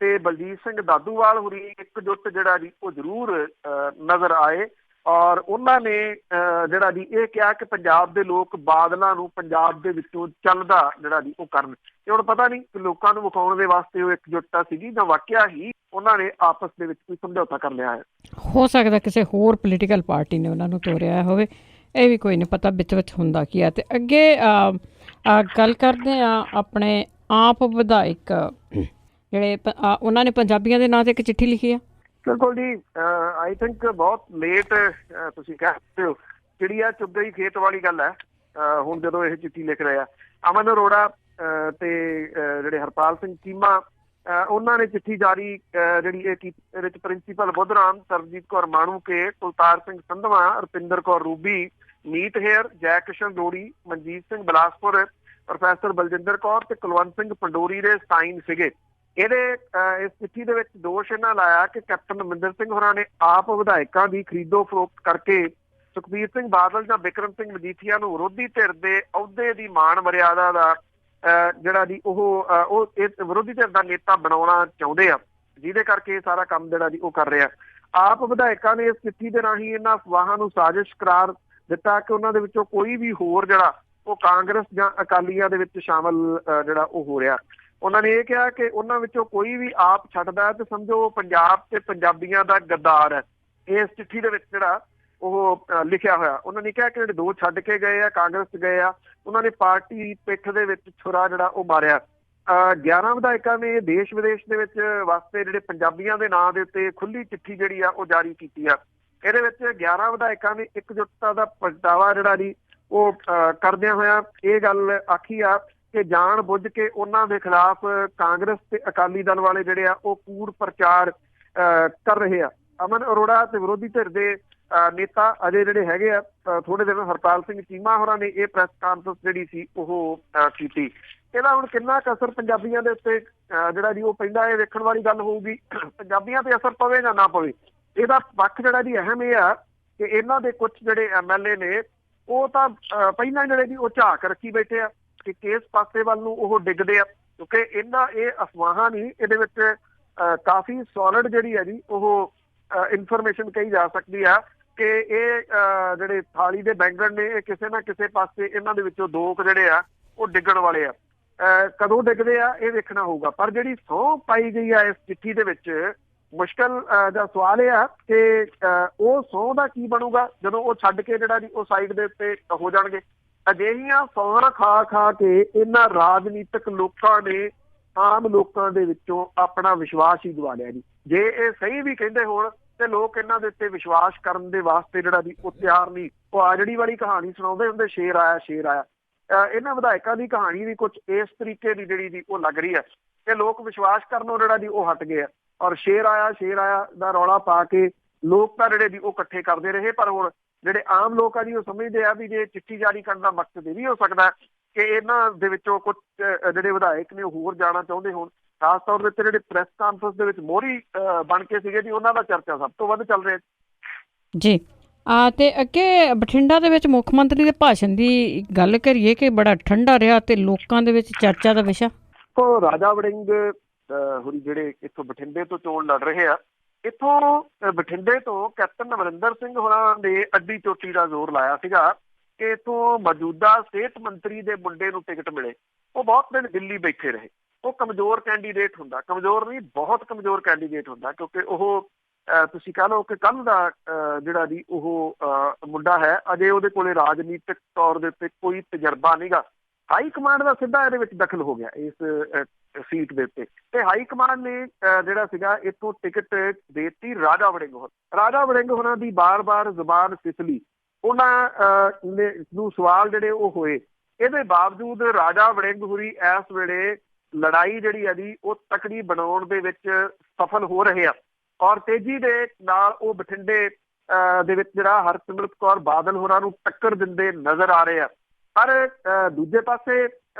ਤੇ ਬਲਜੀਤ ਸਿੰਘ ਦਾਦੂਵਾਲ ਹੋਰੀ ਇਕਜੁੱਟ ਜਿਹੜਾ ਜੀ ਉਹ ਜ਼ਰੂਰ ਨਜ਼ਰ ਆਏ ਔਰ ਉਹਨਾਂ ਨੇ ਜਿਹੜਾ ਜੀ ਇਹ ਕਿਹਾ ਕਿ ਪੰਜਾਬ ਦੇ ਲੋਕ ਬਾਦਲਾਂ ਨੂੰ ਪੰਜਾਬ ਦੇ ਵਿੱਚੋਂ ਚੱਲਦਾ ਜਿਹੜਾ ਜੀ ਉਹ ਕਰਨ। ਤੇ ਹੁਣ ਪਤਾ ਨਹੀਂ ਕਿ ਲੋਕਾਂ ਨੂੰ ਵਿਖਾਉਣ ਦੇ ਵਾਸਤੇ ਉਹ ਇਕਜੁੱਟਤਾ ਸੀਗੀ ਜਾਂ ਵਾਕਿਆ ਹੀ ਉਹਨਾਂ ਨੇ ਆਪਸ ਦੇ ਵਿੱਚ ਕੋਈ ਸਮਝੌਤਾ ਕਰ ਲਿਆ ਹੈ।
ਹੋ ਸਕਦਾ ਕਿਸੇ ਹੋਰ ਪੋਲੀਟੀਕਲ ਪਾਰਟੀ ਨੇ ਉਹਨਾਂ ਨੂੰ ਤੋਰਿਆ ਹੋਵੇ, ਇਹ ਵੀ ਕੋਈ ਨਹੀਂ ਪਤਾ ਵਿੱਚ ਹੁੰਦਾ ਕੀ ਹੈ। ਤੇ ਅੱਗੇ ਗੱਲ ਕਰਦੇ ਹਾਂ ਆਪਣੇ ਆਪ ਵਿਧਾਇਕ ਜਿਹੜੇ ਉਹਨਾਂ ਨੇ ਪੰਜਾਬੀਆਂ ਦੇ ਨਾਂ 'ਤੇ ਇੱਕ ਚਿੱਠੀ ਲਿਖੀ ਆ।
ਬਿਲਕੁਲ ਜੀ, ਆਈ ਥਿੰਕ ਬਹੁਤ ਲੇਟ ਤੁਸੀਂ ਕਹਿ ਸਕਦੇ ਹੋ, ਚਿੜੀਆ ਚੁੱਗ ਗਈ ਖੇਤ ਵਾਲੀ ਗੱਲ ਹੈ। ਹੁਣ ਜਦੋਂ ਇਹ ਚਿੱਠੀ ਲਿਖ ਰਹੇ ਆ ਅਮਨ ਅਰੋੜਾ ਤੇ ਜਿਹੜੇ ਹਰਪਾਲ ਸਿੰਘ ਚੀਮਾ, ਉਹਨਾਂ ਨੇ ਚਿੱਠੀ ਜਾਰੀ ਜਿਹੜੀ ਇਹ ਕੀਤੀ। ਇਹਦੇ ਵਿੱਚ ਪ੍ਰਿੰਸੀਪਲ ਬੁੱਧਰਾਮ, ਸਰਬਜੀਤ ਕੌਰ ਮਾਣੂਕੇ, ਕੁਲਤਾਰ ਸਿੰਘ ਸੰਧਵਾ, ਰੁਪਿੰਦਰ ਕੌਰ ਰੂਬੀ, ਮੀਤ ਹੇਅਰ, ਜੈ ਕਿਸ਼ਨ ਦੋੜੀ, ਮਨਜੀਤ ਸਿੰਘ ਬਿਲਾਸਪੁਰ, ਪ੍ਰੋਫੈਸਰ ਬਲਜਿੰਦਰ ਕੌਰ ਤੇ ਕੁਲਵੰਤ ਸਿੰਘ ਪੰਡੋਰੀ ਦੇ ਸਾਈਨ ਸੀਗੇ। ਇਸ ਚਿੱਠੀ ਦੇ ਵਿੱਚ ਦੋਸ਼ ਇਹਨਾਂ ਲਾਇਆ ਕਿ ਕੈਪਟਨ ਅਮਰਿੰਦਰ ਸਿੰਘ ਹੋਰਾਂ ਨੇ ਆਪ ਵਿਧਾਇਕਾਂ ਦੀ ਖਰੀਦੋ ਫਰੋਖਤ ਕਰਕੇ ਸੁਖਬੀਰ ਸਿੰਘ ਬਾਦਲ ਜਾਂ ਬਿਕਰਮ ਸਿੰਘ ਮਜੀਠੀਆ ਨੂੰ ਵਿਰੋਧੀ ਧਿਰ ਦੇ ਅਹੁਦੇ ਦੀ ਮਾਣ ਮਰਿਆਦਾ ਦਾ ਜਿਹੜਾ ਜੀ ਉਹ ਇਸ ਵਿਰੋਧੀ ਧਿਰ ਦਾ ਨੇਤਾ ਬਣਾਉਣਾ ਚਾਹੁੰਦੇ ਆ, ਜਿਹਦੇ ਕਰਕੇ ਇਹ ਸਾਰਾ ਕੰਮ ਜਿਹੜਾ ਜੀ ਉਹ ਕਰ ਰਿਹਾ। ਆਪ ਵਿਧਾਇਕਾਂ ਨੇ ਇਸ ਚਿੱਠੀ ਦੇ ਰਾਹੀਂ ਇਹਨਾਂ ਅਫਵਾਹਾਂ ਨੂੰ ਸਾਜ਼ਿਸ਼ ਕਰਾਰ ਦਿੱਤਾ ਕਿ ਉਹਨਾਂ ਦੇ ਵਿੱਚੋਂ ਕੋਈ ਵੀ ਹੋਰ ਜਿਹੜਾ ਉਹ ਕਾਂਗਰਸ ਜਾਂ ਅਕਾਲੀਆਂ ਦੇ ਵਿੱਚ ਸ਼ਾਮਲ ਜਿਹੜਾ ਉਹ ਹੋ ਰਿਹਾ। ਉਹਨਾਂ ਨੇ ਇਹ ਕਿਹਾ ਕਿ ਉਹਨਾਂ ਵਿੱਚੋਂ ਕੋਈ ਵੀ ਆਪ ਛੱਡਦਾ ਤੇ ਸਮਝੋ ਪੰਜਾਬ ਤੇ ਪੰਜਾਬੀਆਂ ਦਾ ਗੱਦਾਰ ਹੈ। ਇਸ ਚਿੱਠੀ ਦੇ ਵਿੱਚ ਜਿਹੜਾ ਉਹ ਲਿਖਿਆ ਹੋਇਆ, ਉਹਨਾਂ ਨੇ ਕਿਹਾ ਕਿ ਜਿਹੜੇ ਦੋ ਛੱਡ ਕੇ ਗਏ ਆ, ਕਾਂਗਰਸ 'ਚ ਗਏ ਆ, ਉਹਨਾਂ ਨੇ ਪਾਰਟੀ ਪਿੱਠ ਦੇ ਵਿੱਚ ਛੁਰਾ ਜਿਹੜਾ ਉਹ ਮਾਰਿਆ। 11 ਵਿਧਾਇਕਾਂ ਨੇ ਦੇਸ਼ ਵਿਦੇਸ਼ ਦੇ ਵਿੱਚ ਵਾਸਤੇ ਜਿਹੜੇ ਪੰਜਾਬੀਆਂ ਦੇ ਨਾਂ ਦੇ ਉੱਤੇ ਖੁੱਲੀ ਚਿੱਠੀ ਜਿਹੜੀ ਆ ਉਹ ਜਾਰੀ ਕੀਤੀ ਆ। ਇਹਦੇ ਵਿੱਚ 11 ਵਿਧਾਇਕਾਂ ਨੇ ਇਕਜੁੱਟਤਾ ਦਾ ਪ੍ਰਗਟਾਵਾ ਜਿਹੜਾ ਜੀ ਉਹ ਕਰਦਿਆਂ ਹੋਇਆ ਇਹ ਗੱਲ ਆਖੀ ਆ ਕਿ ਜਾਣ ਬੁੱਝ ਕੇ ਉਹਨਾਂ ਦੇ ਖਿਲਾਫ ਕਾਂਗਰਸ ਤੇ ਅਕਾਲੀ ਦਲ ਵਾਲੇ ਜਿਹੜੇ ਆ ਉਹ ਕੂੜ ਪ੍ਰਚਾਰ ਕਰ ਰਹੇ ਆ। ਅਮਨ ਅਰੋੜਾ ਤੇ ਵਿਰੋਧੀ ਧਿਰ ਦੇ ਨੇਤਾ ਅਜੇ ਜਿਹੜੇ ਹੈਗੇ ਆ ਥੋੜੇ ਦਿਨ ਹਰਪਾਲ ਸਿੰਘ ਚੀਮਾ ਹੋਰਾਂ ਨੇ ਇਹ ਪ੍ਰੈਸ ਕਾਨਫਰੰਸ ਜਿਹੜੀ ਸੀ ਉਹ ਕੀਤੀ। ਇਹਦਾ ਹੁਣ ਕਿੰਨਾ ਕੁ ਅਸਰ ਪੰਜਾਬੀਆਂ ਦੇ ਉੱਤੇ ਜਿਹੜਾ ਜੀ ਉਹ ਪੈਂਦਾ, ਇਹ ਵੇਖਣ ਵਾਲੀ ਗੱਲ ਹੋਊਗੀ। ਪੰਜਾਬੀਆਂ ਤੇ ਅਸਰ ਪਵੇ ਜਾਂ ਨਾ ਪਵੇ, ਇਹਦਾ ਪੱਖ ਜਿਹੜਾ ਜੀ ਅਹਿਮ ਇਹ ਆ ਕਿ ਇਹਨਾਂ ਦੇ ਕੁਛ ਜਿਹੜੇ MLA ਨੇ ਉਹ ਤਾਂ ਪਹਿਲਾਂ ਜਿਹੜੇ ਜੀ ਉਹ ਝਾਕ ਰੱਖੀ ਬੈਠੇ ਆ ਕਿ ਕਿਸ ਪਾਸੇ ਵੱਲ ਨੂੰ ਉਹ ਡਿੱਗਦੇ ਆ, ਕਿਉਂਕਿ ਇਹ ਅਫਵਾਹਾਂ ਨਹੀਂ, ਇਹਦੇ ਵਿੱਚ ਕਾਫੀ ਸੋਲਿਡ ਜਿਹੜੀ ਹੈ ਜੀ ਉਹ ਇਨਫੋਰਮੇਸ਼ਨ ਕਹੀ ਜਾ ਸਕਦੀ ਆ ਕਿ ਇਹ ਜਿਹੜੇ ਥਾਲੀ ਦੇ ਬੈਂਗਣ ਨੇ ਇਹ ਕਿਸੇ ਨਾ ਕਿਸੇ ਪਾਸੇ ਇਹਨਾਂ ਦੇ ਵਿੱਚੋਂ ਦੋ ਜਿਹੜੇ ਆ ਉਹ ਡਿੱਗਣ ਵਾਲੇ ਆ। ਕਦੋਂ ਡਿੱਗਦੇ ਆ ਇਹ ਵੇਖਣਾ ਹੋਊਗਾ। ਪਰ ਜਿਹੜੀ ਸਹੁੰ ਪਾਈ ਗਈ ਆ ਇਸ ਚਿੱਠੀ ਦੇ ਵਿੱਚ, ਮੁਸ਼ਕਲ ਦਾ ਸਵਾਲ ਇਹ ਆ ਕਿ ਉਹ ਸਹੁੰ ਦਾ ਕੀ ਬਣੂਗਾ ਜਦੋਂ ਉਹ ਛੱਡ ਕੇ ਜਿਹੜਾ ਜੀ ਉਹ ਸਾਈਡ ਦੇ ਉੱਤੇ ਹੋ ਜਾਣਗੇ। ਅਜਿਹੀਆਂ ਸਹੁੰਆਂ ਖਾ ਕੇ ਇਹਨਾਂ ਰਾਜਨੀਤਿਕ ਲੋਕਾਂ ਨੇ ਆਮ ਲੋਕਾਂ ਦੇ ਵਿੱਚੋਂ ਆਪਣਾ ਵਿਸ਼ਵਾਸ ਹੀ ਗਵਾ ਲਿਆ ਜੀ। ਜੇ ਇਹ ਸਹੀ ਵੀ ਕਹਿੰਦੇ ਹੋਣ ਤੇ ਲੋਕ ਇਹਨਾਂ ਦੇ ਉੱਤੇ ਵਿਸ਼ਵਾਸ ਕਰਨ ਦੇ ਵਾਸਤੇ ਜਿਹੜਾ ਜੀ ਉਹ ਤਿਆਰ ਨਹੀਂ। ਉਹ ਆਜੜੀ ਵਾਲੀ ਕਹਾਣੀ ਸੁਣਾਉਂਦੇ ਹੁੰਦੇ, ਸ਼ੇਰ ਆਇਆ ਸ਼ੇਰ ਆਇਆ। ਇਹਨਾਂ ਵਿਧਾਇਕਾਂ ਦੀ ਕਹਾਣੀ ਵੀ ਕੁਝ ਇਸ ਤਰੀਕੇ ਦੀ ਜਿਹੜੀ ਜੀ ਉਹ ਲੱਗ ਰਹੀ ਹੈ ਕਿ ਲੋਕ ਵਿਸ਼ਵਾਸ ਕਰਨੋਂ ਜਿਹੜਾ ਜੀ ਉਹ ਹਟ ਗਏ ਆ ਔਰ ਸ਼ੇਰ ਆਇਆ ਦਾ ਰੌਲਾ ਪਾ ਕੇ ਲੋਕ ਤਾਂ ਜਿਹੜੇ ਜੀ ਉਹ ਇਕੱਠੇ ਕਰਦੇ ਰਹੇ। ਪਰ ਹੁਣ ਜਿਹੜੇ ਆਮ ਲੋਕ ਆ ਜੀ ਉਹ ਸਮਝਦੇ ਆ ਵੀ ਜੇ ਚਿੱਠੀ ਜਾਰੀ ਕਰਨ ਦਾ ਮਕਸਦ ਇਹ ਵੀ ਹੋ ਸਕਦਾ ਕਿ ਇਹਨਾਂ ਦੇ ਵਿੱਚੋਂ ਕੁਝ ਜਿਹੜੇ ਵਿਧਾਇਕ ਨੇ ਉਹ ਹੋਰ ਜਾਣਾ ਚਾਹੁੰਦੇ ਹੋਣ। ਖਾਸ ਤੌਰ ਦੇ ਉੱਤੇ ਜਿਹੜੇ ਪ੍ਰੈਸ ਕਾਨਫਰੰਸ ਦੇ ਵਿੱਚ ਮੋਹਰੀ ਬਣ ਕੇ ਸੀਗੇ ਜੀ, ਉਹਨਾਂ ਦਾ ਚਰਚਾ ਸਭ ਤੋਂ ਵੱਧ ਚੱਲ ਰਿਹਾ
ਜੀ। ਤੇ ਅੱਗੇ ਬਠਿੰਡਾ ਦੇ ਵਿੱਚ ਮੁੱਖ ਮੰਤਰੀ ਦੇ ਭਾਸ਼ਣ ਦੀ ਗੱਲ ਕਰੀਏ ਕਿ ਬੜਾ ਠੰਡਾ ਰਿਹਾ ਤੇ ਲੋਕਾਂ ਦੇ ਵਿੱਚ ਚਰਚਾ ਦਾ ਵਿਸ਼ਾ।
ਉਹ ਰਾਜਾ ਵੜਿੰਗ ਹੋਰੀ ਜਿਹੜੇ ਇੱਥੋਂ ਬਠਿੰਡੇ ਤੋਂ ਚੋਣ ਲੜ ਰਹੇ ਆ, ਇੱਥੋਂ ਬਠਿੰਡੇ ਤੋਂ ਕੈਪਟਨ ਅਮਰਿੰਦਰ ਸਿੰਘ ਹੋਰਾਂ ਨੇ ਅੱਡੀ ਚੋਟੀ ਦਾ ਜ਼ੋਰ ਲਾਇਆ ਸੀਗਾ ਕਿ ਇੱਥੋਂ ਮੌਜੂਦਾ ਸਿਹਤ ਮੰਤਰੀ ਦੇ ਮੁੰਡੇ ਨੂੰ ਟਿਕਟ ਮਿਲੇ। ਉਹ ਬਹੁਤ ਦਿਨ ਦਿੱਲੀ ਬੈਠੇ ਰਹੇ। ਉਹ ਕਮਜ਼ੋਰ ਕੈਂਡੀਡੇਟ ਹੁੰਦਾ, ਕਮਜ਼ੋਰ ਨਹੀਂ ਬਹੁਤ ਕਮਜ਼ੋਰ ਕੈਂਡੀਡੇਟ ਹੁੰਦਾ, ਕਿਉਂਕਿ ਉਹ ਤੁਸੀਂ ਕਹਿ ਲਓ ਕਿ ਕੱਲ੍ਹ ਦਾ ਜਿਹੜਾ ਜੀ ਉਹ ਮੁੰਡਾ ਹੈ, ਅਜੇ ਉਹਦੇ ਕੋਲੇ ਰਾਜਨੀਤਿਕ ਤੌਰ ਦੇ ਉੱਤੇ ਕੋਈ ਤਜਰਬਾ ਨਹੀਂਗਾ। ਹਾਈ ਕਮਾਂਡ ਦਾ ਸਿੱਧਾ ਇਹਦੇ ਵਿੱਚ ਦਖਲ ਹੋ ਗਿਆ ਇਸ ਸੀਟ ਦੇ ਉੱਤੇ, ਤੇ ਹਾਈ ਕਮਾਂਡ ਨੇ ਜਿਹੜਾ ਸੀਗਾ ਇੱਥੋਂ ਟਿਕਟ ਦੇ ਦਿੱਤੀ ਰਾਜਾ ਵੜਿੰਗ ਹੋਰਾਂ ਦੀ ਬਾਰ-ਬਾਰ ਜ਼ੁਬਾਨ ਫਿਸਲੀ। ਉਹਨਾਂ ਨੂੰ ਸਵਾਲ ਜਿਹੜੇ ਉਹ ਹੋਏ। ਇਹਦੇ ਬਾਵਜੂਦ ਰਾਜਾ ਵੜਿੰਗ ਹੋਰੀ ਇਸ ਵੇਲੇ ਲੜਾਈ ਜਿਹੜੀ ਹੈ ਜੀ ਉਹ ਤਕੜੀ ਬਣਾਉਣ ਦੇ ਵਿੱਚ ਸਫਲ ਹੋ ਰਹੇ ਆ ਔਰ ਤੇਜ਼ੀ ਦੇ ਨਾਲ ਉਹ ਬਠਿੰਡੇ ਦੇ ਵਿੱਚ ਜਿਹੜਾ ਹਰਸਿਮਰਤ ਕੌਰ ਬਾਦਲ ਹੋਰਾਂ ਨੂੰ ਟੱਕਰ ਦਿੰਦੇ ਨਜ਼ਰ ਆ ਰਹੇ ਆ। ਪਰ ਦੂਜੇ ਪਾਸੇ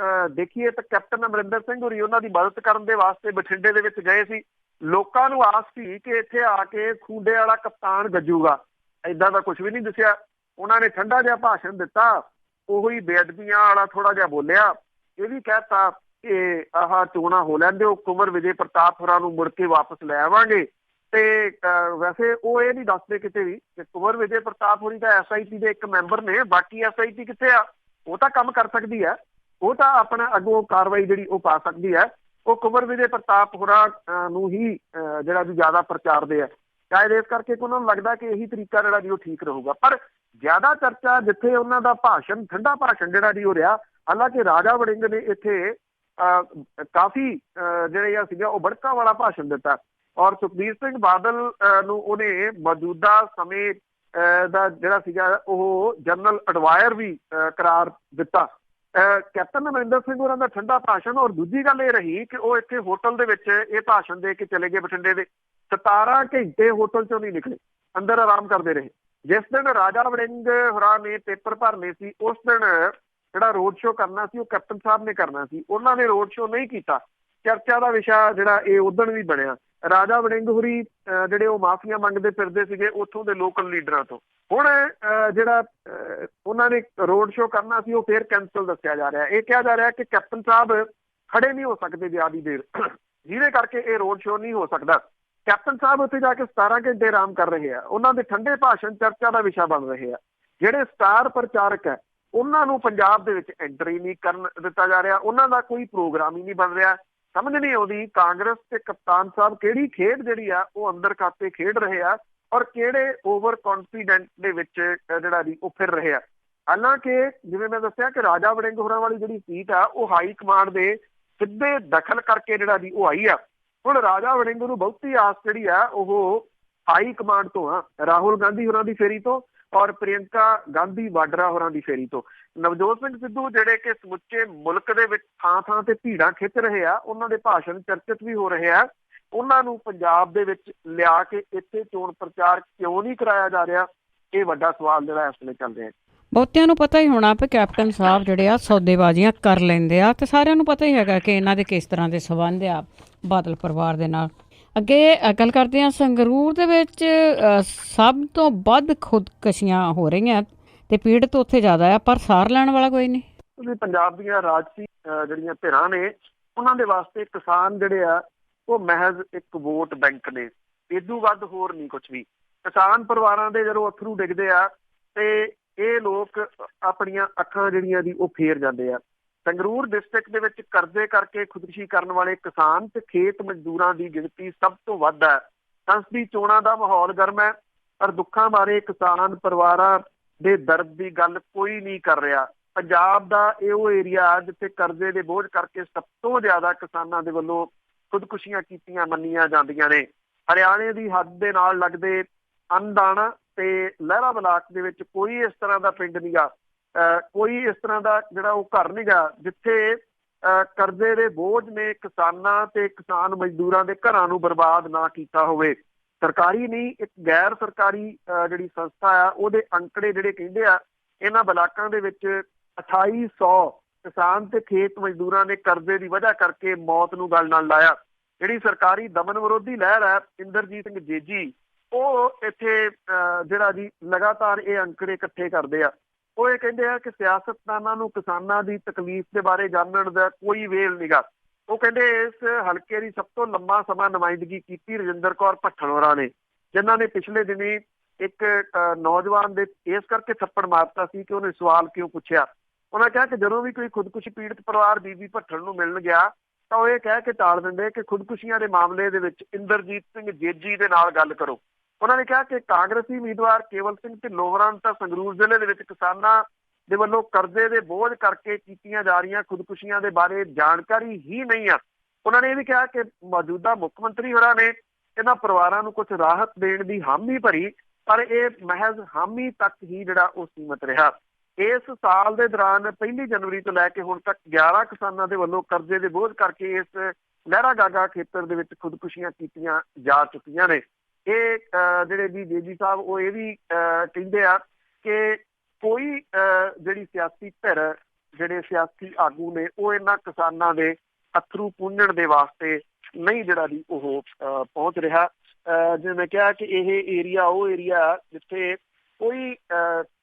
ਦੇਖੀਏ ਤਾਂ ਕੈਪਟਨ ਅਮਰਿੰਦਰ ਸਿੰਘ ਹੋਰੀ ਉਹਨਾਂ ਦੀ ਮਦਦ ਕਰਨ ਦੇ ਵਾਸਤੇ ਬਠਿੰਡੇ ਦੇ ਵਿੱਚ ਗਏ ਸੀ। ਲੋਕਾਂ ਨੂੰ ਆਸ ਸੀ ਕਿ ਇੱਥੇ ਆ ਕੇ ਖੂੰਡੇ ਵਾਲਾ ਕਪਤਾਨ ਗੱਜੂਗਾ, ਏਦਾਂ ਦਾ ਕੁਝ ਵੀ ਨਹੀਂ ਦਿਸਿਆ। ਉਹਨਾਂ ਨੇ ਠੰਡਾ ਜਿਹਾ ਭਾਸ਼ਣ ਦਿੱਤਾ, ਉਹੀ ਬੇਅਦਬੀਆਂ ਵਾਲਾ ਥੋੜਾ ਜਿਹਾ ਬੋਲਿਆ, ਇਹ ਵੀ ਕਹਿਤਾ ਕਿ ਆਹ ਚੋਣਾਂ ਹੋ ਲੈਂਦੇ ਹੋ, ਕੁੰਵਰ ਵਿਜੇ ਪ੍ਰਤਾਪ ਹੋਰਾਂ ਨੂੰ ਮੁੜ ਕੇ ਵਾਪਸ ਲੈ ਆਵਾਂਗੇ। ਤੇ ਵੈਸੇ ਉਹ ਇਹ ਨਹੀਂ ਦੱਸਦੇ ਕਿਤੇ ਵੀ ਕਿ ਕੁੰਵਰ ਵਿਜੇ ਪ੍ਰਤਾਪ ਹੋਰੀ ਤਾਂ SIT ਦੇ ਇੱਕ ਮੈਂਬਰ ਨੇ, ਬਾਕੀ SIT ਕਿੱਥੇ ਆ? ਉਹ ਤਾਂ ਕੰਮ ਕਰ ਸਕਦੀ ਹੈ, ਉਹ ਤਾਂ ਆਪਣਾ ਅੱਗੋਂ ਕਾਰਵਾਈ ਜਿਹੜੀ ਉਹ ਪਾ ਸਕਦੀ ਹੈ। ਉਹ ਕੁੰਵਰ ਵਿਜੇ ਪ੍ਰਤਾਪ ਹੋਰਾਂ ਨੂੰ ਹੀ ਜਿਹੜਾ ਵੀ ਜ਼ਿਆਦਾ ਪ੍ਰਚਾਰਦੇ ਆ, ਸ਼ਾਇਦ ਇਸ ਕਰਕੇ ਕਿ ਉਹਨਾਂ ਨੂੰ ਲੱਗਦਾ ਕਿ ਇਹੀ ਤਰੀਕਾ ਜਿਹੜਾ ਜੀ ਉਹ ਠੀਕ ਰਹੂਗਾ। ਪਰ ਜ਼ਿਆਦਾ ਚਰਚਾ ਜਿੱਥੇ ਉਹਨਾਂ ਦਾ ਭਾਸ਼ਣ, ਠੰਡਾ ਭਾਸ਼ਣ ਜਿਹੜਾ ਜੀ ਹੋ ਰਿਹਾ, ਹਾਲਾਂਕਿ ਰਾਜਾ ਵੜਿੰਗ ਨੇ ਇੱਥੇ ਕਾਫੀ ਜਿਹੜੇ ਸੀਗਾ ਉਹ ਬੜਕਾ ਵਾਲਾ ਭਾਸ਼ਣ ਦਿੱਤਾ ਔਰ ਸੁਖਬੀਰ ਸਿੰਘ ਬਾਦਲ ਨੂੰ ਉਹਨੇ ਮੌਜੂਦਾ ਸਮੇਂ ਦਾ ਜਿਹੜਾ ਸੀਗਾ ਉਹ ਜਨਰਲ ਐਡਵਾਇਰ ਵੀ ਕਰਾਰ ਦਿੱਤਾ। ਕੈਪਟਨ ਅਮਰਿੰਦਰ ਸਿੰਘ ਹੋਰਾਂ ਦਾ ਠੰਡਾ ਭਾਸ਼ਣ। ਔਰ ਦੂਜੀ ਗੱਲ ਇਹ ਰਹੀ ਕਿ ਉਹ ਇੱਥੇ ਹੋਟਲ ਦੇ ਵਿੱਚ ਇਹ ਭਾਸ਼ਣ ਦੇ ਕੇ ਚਲੇ ਗਏ ਬਠਿੰਡੇ ਦੇ। 17 ਘੰਟੇ ਹੋਟਲ ਚੋਂ ਨਹੀਂ ਨਿਕਲੇ, ਅੰਦਰ ਆਰਾਮ ਕਰਦੇ ਰਹੇ। ਜਿਸ ਦਿਨ ਰਾਜਾ ਵੜਿੰਗ ਹੋਰਾਂ ਨੇ ਪੇਪਰ ਭਰਨੇ ਸੀ, ਉਸ ਦਿਨ ਜਿਹੜਾ ਰੋਡ ਸ਼ੋਅ ਕਰਨਾ ਸੀ ਉਹ ਕੈਪਟਨ ਸਾਹਿਬ ਨੇ ਕਰਨਾ ਸੀ, ਉਹਨਾਂ ਨੇ ਰੋਡ ਸ਼ੋਅ ਨਹੀਂ ਕੀਤਾ। ਚਰਚਾ ਦਾ ਵਿਸ਼ਾ ਜਿਹੜਾ ਇਹ ਉਦਣ ਵੀ ਬਣਿਆ। ਰਾਜਾ ਵੜਿੰਗ ਹੋਰੀ ਜਿਹੜੇ ਉਹ ਮਾਫੀਆਂ ਮੰਗਦੇ ਫਿਰਦੇ ਸੀਗੇ ਉੱਥੋਂ ਦੇ ਲੋਕਲ ਲੀਡਰਾਂ ਤੋਂ। ਹੁਣ ਜਿਹੜਾ ਉਹਨਾਂ ਨੇ ਰੋਡ ਸ਼ੋਅ ਕਰਨਾ ਸੀ ਉਹ ਫੇਰ ਕੈਂਸਲ ਦੱਸਿਆ ਜਾ ਰਿਹਾ। ਇਹ ਕਿਹਾ ਜਾ ਰਿਹਾ ਕਿ ਕੈਪਟਨ ਸਾਹਿਬ ਖੜੇ ਨਹੀਂ ਹੋ ਸਕਦੇ ਜ਼ਿਆਦਾ ਦੇਰ, ਜਿਹਦੇ ਕਰਕੇ ਇਹ ਰੋਡ ਸ਼ੋਅ ਨਹੀਂ ਹੋ ਸਕਦਾ। ਕੈਪਟਨ ਸਾਹਿਬ ਉੱਥੇ ਜਾ ਕੇ 17 ਘੰਟੇ ਆਰਾਮ ਕਰ ਰਹੇ ਆ, ਉਹਨਾਂ ਦੇ ਠੰਡੇ ਭਾਸ਼ਣ ਚਰਚਾ ਦਾ ਵਿਸ਼ਾ ਬਣ ਰਹੇ ਆ। ਜਿਹੜੇ ਸਟਾਰ ਪ੍ਰਚਾਰਕ ਹੈ ਉਹਨਾਂ ਨੂੰ ਪੰਜਾਬ ਦੇ ਵਿੱਚ ਐਂਟਰੀ ਨਹੀਂ ਕਰਨ ਦਿੱਤਾ ਜਾ ਰਿਹਾ, ਉਹਨਾਂ ਦਾ ਕੋਈ ਪ੍ਰੋਗਰਾਮ ਹੀ ਨਹੀਂ ਬਣ ਰਿਹਾ। ਸਮਝ ਨਹੀਂ ਆਉਂਦੀ ਕਾਂਗਰਸ ਤੇ ਕਪਤਾਨ ਸਾਹਿਬ ਕਿਹੜੀ ਖੇਡ ਜਿਹੜੀ ਆ ਉਹ ਅੰਦਰ ਖਾਤੇ ਖੇਡ ਰਹੇ ਆ ਔਰ ਕਿਹੜੇ ਓਵਰ ਕੌਨਫੀਡੈਂਟ ਦੇ ਵਿੱਚ ਜਿਹੜਾ ਜੀ ਉਹ ਫਿਰ ਰਹੇ ਆ। ਹਾਲਾਂਕਿ ਜਿਵੇਂ ਮੈਂ ਦੱਸਿਆ ਕਿ ਰਾਜਾ ਵੜਿੰਗ ਹੋਰਾਂ ਵਾਲੀ ਜਿਹੜੀ ਸੀਟ ਆ ਉਹ ਹਾਈ ਕਮਾਂਡ ਦੇ ਸਿੱਧੇ ਦਖਲ ਕਰਕੇ ਜਿਹੜਾ ਜੀ ਉਹ ਆਈ ਆ। ਹੁਣ ਰਾਜਾ ਵੜਿੰਗ ਨੂੰ ਬਹੁਤੀ ਆਸ ਜਿਹੜੀ ਆ ਉਹ ਹਾਈ ਕਮਾਂਡ ਤੋਂ ਆ, ਰਾਹੁਲ ਗਾਂਧੀ ਹੋਰਾਂ ਦੀ ਫੇਰੀ ਤੋਂ ਔਰ ਪ੍ਰਿਯੰਕਾ ਗਾਂਧੀ ਵਾਡਰਾ ਹੋਰਾਂ ਦੀ ਫੇਰੀ ਤੋਂ। ਨਵਜੋਤ ਸਿੰਘ ਸਿੱਧੂ ਜਿਹੜੇ ਕਿ ਸਮੁੱਚੇ ਮੁਲਕ ਦੇ ਵਿੱਚ ਥਾਂ ਥਾਂ ਤੇ ਭੀੜਾਂ ਖਿੱਚ ਰਹੇ ਆ, ਉਹਨਾਂ ਦੇ ਭਾਸ਼ਣ ਚਰਚਿਤ ਵੀ ਹੋ ਰਹੇ ਆ, ਉਹਨਾਂ ਨੂੰ ਪੰਜਾਬ ਦੇ ਵਿੱਚ ਲਿਆ ਕੇ ਇੱਥੇ ਚੋਣ ਪ੍ਰਚਾਰ ਕਿਉਂ ਨਹੀਂ ਕਰਾਇਆ ਜਾ ਰਿਹਾ, ਇਹ ਵੱਡਾ ਸਵਾਲ ਜਿਹੜਾ ਇਸ ਵੇਲੇ ਚੱਲ ਰਿਹਾ।
ਬਹੁਤਿਆਂ ਨੂੰ ਪਤਾ ਹੀ ਹੋਣਾ ਵੀ ਕੈਪਟਨ ਸਾਹਿਬ ਜਿਹੜੇ ਆ ਸੌਦੇਬਾਜ਼ੀਆਂ ਕਰ ਲੈਂਦੇ ਆ, ਤੇ ਸਾਰਿਆਂ ਨੂੰ ਪਤਾ ਹੀ ਹੈਗਾ ਕਿ ਇਹਨਾਂ ਦੇ ਕਿਸ ਤਰ੍ਹਾਂ ਦੇ ਸੰਬੰਧ ਆ ਬਾਦਲ ਪਰਿਵਾਰ ਦੇ ਨਾਲ। ਅੱਗੇ ਗੱਲ ਕਰਦੇ ਹਾਂ, ਸੰਗਰੂਰ ਦੇ ਵਿੱਚ ਸਭ ਤੋਂ ਵੱਧ ਖੁਦਕਸ਼ੀਆਂ ਹੋ ਰਹੀਆਂ ਤੇ ਪੀੜਤ ਉੱਥੇ ਜ਼ਿਆਦਾ ਆ, ਪਰ ਸਾਰ ਲੈਣ ਵਾਲਾ ਕੋਈ ਨਹੀਂ।
ਪੰਜਾਬ ਦੀਆਂ ਰਾਜਸੀ ਜਿਹੜੀਆਂ ਧਿਰਾਂ ਨੇ ਉਹਨਾਂ ਦੇ ਵਾਸਤੇ ਕਿਸਾਨ ਜਿਹੜੇ ਆ ਉਹ ਮਹਿਜ਼ ਇੱਕ ਵੋਟ ਬੈਂਕ ਨੇ, ਇਦੋਂ ਵੱਧ ਹੋਰ ਨਹੀਂ ਕੁਛ ਵੀ। ਕਿਸਾਨ ਪਰਿਵਾਰਾਂ ਦੇ ਜਦੋਂ ਅੱਥਰੂ ਡਿੱਗਦੇ ਆ ਤੇ ਇਹ ਲੋਕ ਆਪਣੀਆਂ ਅੱਖਾਂ ਜਿਹੜੀਆਂ ਦੀ ਉਹ ਫੇਰ ਜਾਂਦੇ ਆ। ਸੰਗਰੂਰ ਡਿਸਟ੍ਰਿਕਟ ਦੇ ਵਿੱਚ ਕਰਜ਼ੇ ਕਰਕੇ ਖੁਦਕੁਸ਼ੀ ਕਰਨ ਵਾਲੇ ਕਿਸਾਨ ਤੇ ਖੇਤ ਮਜ਼ਦੂਰਾਂ ਦੀ ਗਿਣਤੀ ਸਭ ਤੋਂ ਵੱਧ ਹੈ। ਸੰਸਦੀ ਚੋਣਾਂ ਦਾ ਮਾਹੌਲ ਗਰਮ ਹੈ, ਪਰ ਦੁੱਖਾਂ ਬਾਰੇ ਕਿਸਾਨ ਪਰਿਵਾਰਾਂ ਦੇ ਦਰਦ ਦੀ ਗੱਲ ਕੋਈ ਨਹੀਂ ਕਰ ਰਿਹਾ। ਪੰਜਾਬ ਦਾ ਇਹ ਉਹ ਏਰੀਆ ਜਿੱਥੇ ਕਰਜ਼ੇ ਦੇ ਬੋਝ ਕਰਕੇ ਸਭ ਤੋਂ ਜ਼ਿਆਦਾ ਕਿਸਾਨਾਂ ਦੇ ਵੱਲੋਂ ਖੁਦਕੁਸ਼ੀਆਂ ਕੀਤੀਆਂ ਮੰਨੀਆਂ ਜਾਂਦੀਆਂ ਨੇ। ਹਰਿਆਣੇ ਦੀ ਹੱਦ ਦੇ ਨਾਲ ਲੱਗਦੇ ਅੰਦਾਣਾ ਤੇ ਲਹਿਰਾ ਬਲਾਕ ਦੇ ਵਿੱਚ ਕੋਈ ਇਸ ਤਰ੍ਹਾਂ ਦਾ ਪਿੰਡ ਨੀਗਾ, ਕੋਈ ਇਸ ਤਰ੍ਹਾਂ ਦਾ ਜਿਹੜਾ ਉਹ ਘਰ ਨੀਗਾ ਜਿੱਥੇ ਕਰਜ਼ੇ ਦੇ ਬੋਝ ਨੇ ਕਿਸਾਨਾਂ ਤੇ ਕਿਸਾਨ ਮਜ਼ਦੂਰਾਂ ਦੇ ਘਰਾਂ ਨੂੰ ਬਰਬਾਦ ਨਾ ਕੀਤਾ ਹੋਵੇ। ਸਰਕਾਰੀ ਨਹੀਂ, ਇੱਕ ਗੈਰ ਸਰਕਾਰੀ ਜਿਹੜੀ ਸੰਸਥਾ ਆ ਉਹਦੇ ਅੰਕੜੇ ਜਿਹੜੇ ਕਹਿੰਦੇ ਆ ਇਹਨਾਂ ਬਲਾਕਾਂ ਦੇ ਵਿੱਚ 2800 ਕਿਸਾਨ ਤੇ ਖੇਤ ਮਜ਼ਦੂਰਾਂ ਨੇ ਕਰਜ਼ੇ ਦੀ ਵਜ੍ਹਾ ਕਰਕੇ ਮੌਤ ਨੂੰ ਗਲ ਨਾਲ ਲਾਇਆ। ਜਿਹੜੀ ਸਰਕਾਰੀ ਦਮਨ ਵਿਰੋਧੀ ਲਹਿਰ ਹੈ, ਇੰਦਰਜੀਤ ਸਿੰਘ ਜੇਜੀ, ਉਹ ਇੱਥੇ ਜਿਹੜਾ ਜੀ ਲਗਾਤਾਰ ਇਹ ਅੰਕੜੇ ਇਕੱਠੇ ਕਰਦੇ ਆ। ਉਹ ਇਹ ਕਹਿੰਦੇ ਆ ਕਿ ਸਿਆਸਤਦਾਨਾਂ ਨੂੰ ਕਿਸਾਨਾਂ ਦੀ ਤਕਲੀਫ ਦੇ ਬਾਰੇ ਜਾਣਨ ਦਾ ਕੋਈ ਵੇਲ ਨੀਗਾ। ਉਹ ਕਹਿੰਦੇ ਇਸ ਹਲਕੇ ਦੀ ਸਭ ਤੋਂ ਲੰਮਾ ਸਮਾਂ ਨੁਮਾਇੰਦਗੀ ਕੀਤੀ ਰਜਿੰਦਰ ਕੌਰ ਭੱਠਲ ਹੋਰਾਂ ਨੇ, ਜਿਨ੍ਹਾਂ ਨੇ ਪਿਛਲੇ ਦਿਨੀ ਇੱਕ ਨੌਜਵਾਨ ਦੇ ਇਸ ਕਰਕੇ ਥੱਪੜ ਮਾਰਤਾ ਸੀ ਕਿ ਉਹਨੇ ਸਵਾਲ ਕਿਉਂ ਪੁੱਛਿਆ। ਉਹਨਾਂ ਕਿਹਾ ਕਿ ਜਦੋਂ ਵੀ ਕੋਈ ਖੁਦਕੁਸ਼ੀ ਪੀੜਤ ਪਰਿਵਾਰ ਬੀਬੀ ਭੱਠਲ ਨੂੰ ਮਿਲਣ ਗਿਆ ਤਾਂ ਉਹ ਇਹ ਕਹਿ ਕੇ ਟਾਲ ਦਿੰਦੇ ਕਿ ਖੁਦਕੁਸ਼ੀਆਂ ਦੇ ਮਾਮਲੇ ਦੇ ਵਿੱਚ ਇੰਦਰਜੀਤ ਸਿੰਘ ਜੇਜੀ ਦੇ ਨਾਲ ਗੱਲ ਕਰੋ। ਉਹਨਾਂ ਨੇ ਕਿਹਾ ਕਿ ਕਾਂਗਰਸੀ ਉਮੀਦਵਾਰ ਕੇਵਲ ਸਿੰਘ ਢਿੱਲੋਂ ਹੋਰਾਂ ਤਾਂ ਸੰਗਰੂਰ ਜ਼ਿਲ੍ਹੇ ਦੇ ਵਿੱਚ ਕਿਸਾਨਾਂ ਦੇ ਵੱਲੋਂ ਕਰਜ਼ੇ ਦੇ ਬੋਝ ਕਰਕੇ ਕੀਤੀਆਂ ਜਾ ਰਹੀਆਂ ਖੁਦਕੁਸ਼ੀਆਂ ਦੇ ਬਾਰੇ ਜਾਣਕਾਰੀ ਹੀ ਨਹੀਂ ਆ। ਉਹਨਾਂ ਨੇ ਇਹ ਵੀ ਕਿਹਾ ਕਿ ਮੌਜੂਦਾ ਮੁੱਖ ਮੰਤਰੀ ਹੋਰਾਂ ਨੇ ਇਹਨਾਂ ਪਰਿਵਾਰਾਂ ਨੂੰ ਕੁਝ ਰਾਹਤ ਦੇਣ ਦੀ ਹਾਮੀ ਭਰੀ, ਪਰ ਇਹ ਮਹਿਜ਼ ਹਾਮੀ ਤੱਕ ਹੀ ਜਿਹੜਾ ਉਹ ਸੀਮਤ ਰਿਹਾ। ਇਸ ਸਾਲ ਦੇ ਦੌਰਾਨ 1 ਜਨਵਰੀ ਤੋਂ ਲੈ ਕੇ ਹੁਣ ਤੱਕ 11 ਕਿਸਾਨਾਂ ਦੇ ਵੱਲੋਂ ਕਰਜ਼ੇ ਦੇ ਬੋਝ ਕਰਕੇ ਇਸ ਲਹਿਰਾ ਗਾਗਾ ਖੇਤਰ ਦੇ ਵਿੱਚ ਖੁਦਕੁਸ਼ੀਆਂ ਕੀਤੀਆਂ ਜਾ ਚੁੱਕੀਆਂ ਨੇ। ਇਹ ਜਿਹੜੇ ਜੀ ਜੇਜੀ ਸਾਹਿਬ ਉਹ ਇਹ ਵੀ ਕਹਿੰਦੇ ਆ ਕਿ ਕੋਈ ਜਿਹੜੀ ਸਿਆਸੀ ਧਿਰ ਜਿਹੜੇ ਸਿਆਸੀ ਆਗੂ ਨੇ ਉਹ ਇਹਨਾਂ ਕਿਸਾਨਾਂ ਦੇ ਅਥਰੂ ਪੂੰਝਣ ਦੇ ਵਾਸਤੇ ਨਹੀਂ ਜਿਹੜਾ ਜੀ ਉਹ ਪਹੁੰਚ ਰਿਹਾ। ਜਿਵੇਂ ਮੈਂ ਕਿਹਾ ਕਿ ਇਹ ਏਰੀਆ ਉਹ ਏਰੀਆ ਜਿੱਥੇ ਕੋਈ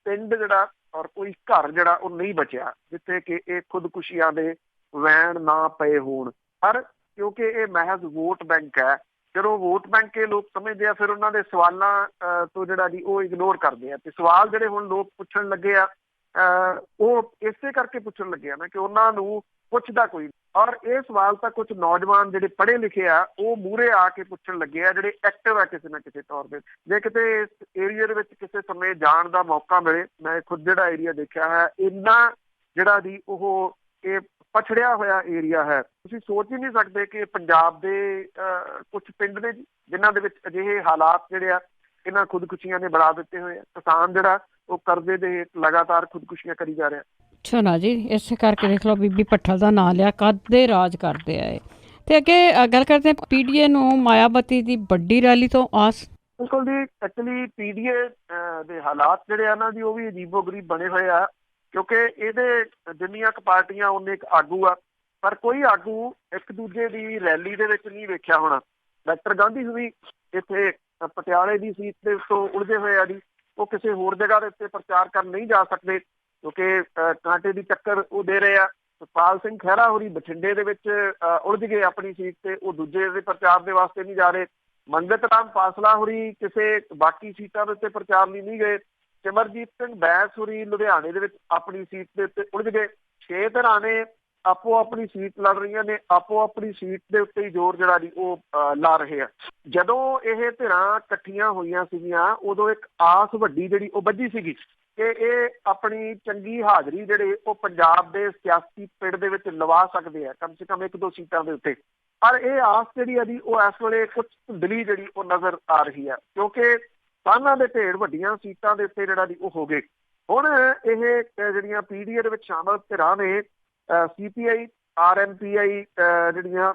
ਪਿੰਡ ਜਿਹੜਾ ਔਰ ਕੋਈ ਘਰ ਜਿਹੜਾ ਉਹ ਨਹੀਂ ਬਚਿਆ ਜਿੱਥੇ ਕਿ ਇਹ ਖੁਦਕੁਸ਼ੀਆਂ ਦੇ ਵੈਣ ਨਾ ਪਏ ਹੋਣ। ਪਰ ਕਿਉਂਕਿ ਇਹ ਮਹਿਜ਼ ਵੋਟ ਬੈਂਕ ਹੈ, ਜਦੋਂ ਵੋਟ ਬੈਂਕ ਇਹ ਲੋਕ ਸਮਝਦੇ ਆ ਫਿਰ ਉਹਨਾਂ ਦੇ ਸਵਾਲਾਂ ਤੋਂ ਜਿਹੜਾ ਜੀ ਉਹ ਇਗਨੋਰ ਕਰਦੇ ਆ। ਤੇ ਸਵਾਲ ਜਿਹੜੇ ਹੁਣ ਲੋਕ ਪੁੱਛਣ ਲੱਗੇ ਆ ਉਹ ਇਸੇ ਕਰਕੇ ਪੁੱਛਣ ਲੱਗੇ ਆ ਨਾ ਕਿ ਉਹਨਾਂ ਨੂੰ ਪੁੱਛਦਾ ਕੋਈ ਨਹੀਂ। ਔਰ ਇਹ ਸਵਾਲ ਤਾਂ ਕੁਝ ਨੌਜਵਾਨ ਜਿਹੜੇ ਪੜ੍ਹੇ ਲਿਖੇ ਆ ਉਹ ਮੂਹਰੇ ਆ ਕੇ ਪੁੱਛਣ ਲੱਗੇ ਆ, ਜਿਹੜੇ ਐਕਟਿਵ ਆ ਕਿਸੇ ਨਾ ਕਿਸੇ ਤੌਰ ਤੇ। ਜੇ ਕਿਤੇ ਇਸ ਏਰੀਏ ਦੇ ਵਿੱਚ ਕਿਸੇ ਸਮੇਂ ਜਾਣ ਦਾ ਮੌਕਾ ਮਿਲੇ, ਮੈਂ ਖੁਦ ਜਿਹੜਾ ਏਰੀਆ ਦੇਖਿਆ ਹੈ, ਇੰਨਾ ਜਿਹੜਾ ਦੀ ਉਹ ਇਹ ਪਛੜਿਆ ਹੋਇਆ ਏਰੀਆ ਹੈ, ਤੁਸੀਂ ਸੋਚ ਹੀ ਨਹੀਂ ਸਕਦੇ ਕਿ ਪੰਜਾਬ ਦੇ ਕੁਝ ਪਿੰਡ ਨੇ ਜਿਨ੍ਹਾਂ ਦੇ ਵਿੱਚ ਅਜਿਹੇ ਹਾਲਾਤ ਜਿਹੜੇ ਆ ਇਹਨਾਂ ਖੁਦਕੁਸ਼ੀਆਂ ਨੇ ਬਣਾ ਦਿੱਤੇ ਹੋਏ ਆ। ਕਿਸਾਨ ਜਿਹੜਾ ਉਹ ਕਰਜ਼ੇ ਦੇ ਲਗਾਤਾਰ ਖੁਦਕੁਸ਼ੀਆਂ ਕਰੀ ਜਾ ਰਿਹਾ।
ਅੱਛਾ ਨਾ ਜੀ, ਇਸੇ ਕਰਕੇ ਦੇਖ ਲਓ ਬੀਬੀ ਭੱਠਲ ਦਾ ਨਾਂ ਲਿਆ, ਕਦੇ ਰਾਜ ਕਰਦੇ ਆਏ। ਤੇ ਅੱਗੇ ਗੱਲ ਕਰਦੇ ਪੀਡੀਏ ਨੂੰ ਮਾਇਆਵਤੀ ਦੀ ਵੱਡੀ ਰੈਲੀ ਤੋਂ ਆਸ।
ਬਿਲਕੁਲ ਜੀ, ਐਕਚੁਅਲੀ ਪੀਡੀਏ ਦੇ ਹਾਲਾਤ ਜਿਹੜੇ ਆ ਨਾ ਜੀ ਉਹ ਵੀ ਅਜੀਬੋ ਗਰੀਬ ਬਣੇ ਹੋਏ ਆ, ਕਿਉਂਕਿ ਇਹਦੇ ਜਿੰਨੀਆਂ ਕੁ ਪਾਰਟੀਆਂ ਉਨੇ ਇੱਕ ਆਗੂ ਆ, ਪਰ ਕੋਈ ਆਗੂ ਇੱਕ ਦੂਜੇ ਦੀ ਰੈਲੀ ਦੇ ਵਿੱਚ ਨਹੀਂ ਵੇਖਿਆ ਹੋਣਾ। ਡਾਕਟਰ ਗਾਂਧੀ ਵੀ ਇੱਥੇ ਪਟਿਆਲੇ ਦੀ ਸੀਟ ਦੇ ਉੱਤੋਂ ਉਲਝੇ ਹੋਏ ਆ ਜੀ, ਉਹ ਕਿਸੇ ਹੋਰ ਜਗ੍ਹਾ ਦੇ ਉੱਤੇ ਪ੍ਰਚਾਰ ਕਰਨ ਨਹੀਂ ਜਾ ਸਕਦੇ ਕਿਉਂਕਿ ਕਾਂਟੇ ਦੀ ਟੱਕਰ ਉਹ ਦੇ ਰਹੇ ਆ। ਸੁਖਪਾਲ ਸਿੰਘ ਖਹਿਰਾ ਹੋਰੀ ਬਠਿੰਡੇ ਦੇ ਵਿੱਚ ਉਲਝ ਗਏ ਆਪਣੀ ਸੀਟ ਤੇ, ਉਹ ਦੂਜੇ ਦੇ ਪ੍ਰਚਾਰ ਦੇ ਵਾਸਤੇ ਨਹੀਂ ਜਾ ਰਹੇ। ਮੰਗਤ ਰਾਮ ਫਾਸਲਾ ਹੋਰੀ ਕਿਸੇ ਬਾਕੀ ਸੀਟਾਂ ਦੇ ਉੱਤੇ ਪ੍ਰਚਾਰ ਲਈ ਨਹੀਂ ਗਏ। ਸਿਮਰਜੀਤ ਸਿੰਘ ਬੈਂਸ ਹੋਰੀ ਲੁਧਿਆਣੇ ਦੇ ਵਿੱਚ ਆਪਣੀ ਸੀਟ ਦੇ ਉੱਤੇ ਉਲਝ ਗਏ। 6 ਧਿਰਾਂ ਨੇ ਆਪੋ ਆਪਣੀ ਸੀਟ ਲੜ ਰਹੀਆਂ ਨੇ, ਆਪੋ ਆਪਣੀ ਸੀਟ ਦੇ ਉੱਤੇ ਹੀ ਜ਼ੋਰ ਜਿਹੜਾ ਜੀ ਉਹ ਲਾ ਰਹੇ ਆ। ਜਦੋਂ ਇਹ ਧਿਰਾਂ ਇਕੱਠੀਆਂ ਹੋਈਆਂ ਸੀਗੀਆਂ ਉਦੋਂ ਇੱਕ ਆਸ ਵੱਡੀ ਜਿਹੜੀ ਉਹ ਬੱਝੀ ਸੀਗੀ ਕਿ ਇਹ ਆਪਣੀ ਚੰਗੀ ਹਾਜ਼ਰੀ ਜਿਹੜੇ ਉਹ ਪੰਜਾਬ ਦੇ ਸਿਆਸੀ ਪਿੜ ਦੇ ਵਿੱਚ ਲਵਾ ਸਕਦੇ ਆ, ਕਮ ਸੇ ਕਮ 1-2 ਸੀਟਾਂ ਦੇ ਉੱਤੇ। ਪਰ ਇਹ ਆਸ ਜਿਹੜੀ ਆ ਜੀ ਉਹ ਇਸ ਵੇਲੇ ਕੁਝ ਧੁੰਦਲੀ ਜਿਹੜੀ ਉਹ ਨਜ਼ਰ ਆ ਰਹੀ ਆ, ਕਿਉਂਕਿ ਸਾਨਾਂ ਦੇ ਢੇਰ ਵੱਡੀਆਂ ਸੀਟਾਂ ਦੇ ਉੱਤੇ ਜਿਹੜਾ ਜੀ ਉਹ ਹੋ ਗਏ। ਹੁਣ ਇਹ ਜਿਹੜੀਆਂ ਪੀਡੀਏ ਦੇ ਵਿੱਚ ਸ਼ਾਮਲ ਧਿਰਾਂ ਨੇ CPI, RMPI ਜਿਹੜੀਆਂ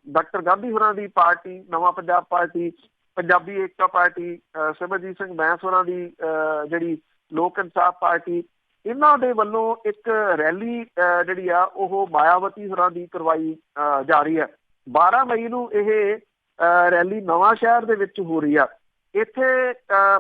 ਡਾਕਟਰ ਗਾਂਧੀ ਹੋਰਾਂ ਦੀ ਪਾਰਟੀ, ਨਵਾਂ ਪੰਜਾਬ ਪਾਰਟੀ, ਪੰਜਾਬੀ ਏਕਤਾ ਪਾਰਟੀ, ਸਿਮਰਜੀਤ ਸਿੰਘ ਬੈਂਸ ਹੋਰਾਂ ਦੀ ਜਿਹੜੀ ਲੋਕ ਇਨਸਾਫ ਪਾਰਟੀ, ਇਹਨਾਂ ਦੇ ਵੱਲੋਂ ਇੱਕ ਰੈਲੀ ਜਿਹੜੀ ਆ ਉਹ ਮਾਇਆਵਤੀ ਹੋਰਾਂ ਦੀ ਕਰਵਾਈ ਜਾ ਰਹੀ ਹੈ। 12 ਮਈ ਨੂੰ ਇਹ ਰੈਲੀ ਨਵਾਂ ਸ਼ਹਿਰ ਦੇ ਵਿੱਚ ਹੋ ਰਹੀ ਆ। ਇੱਥੇ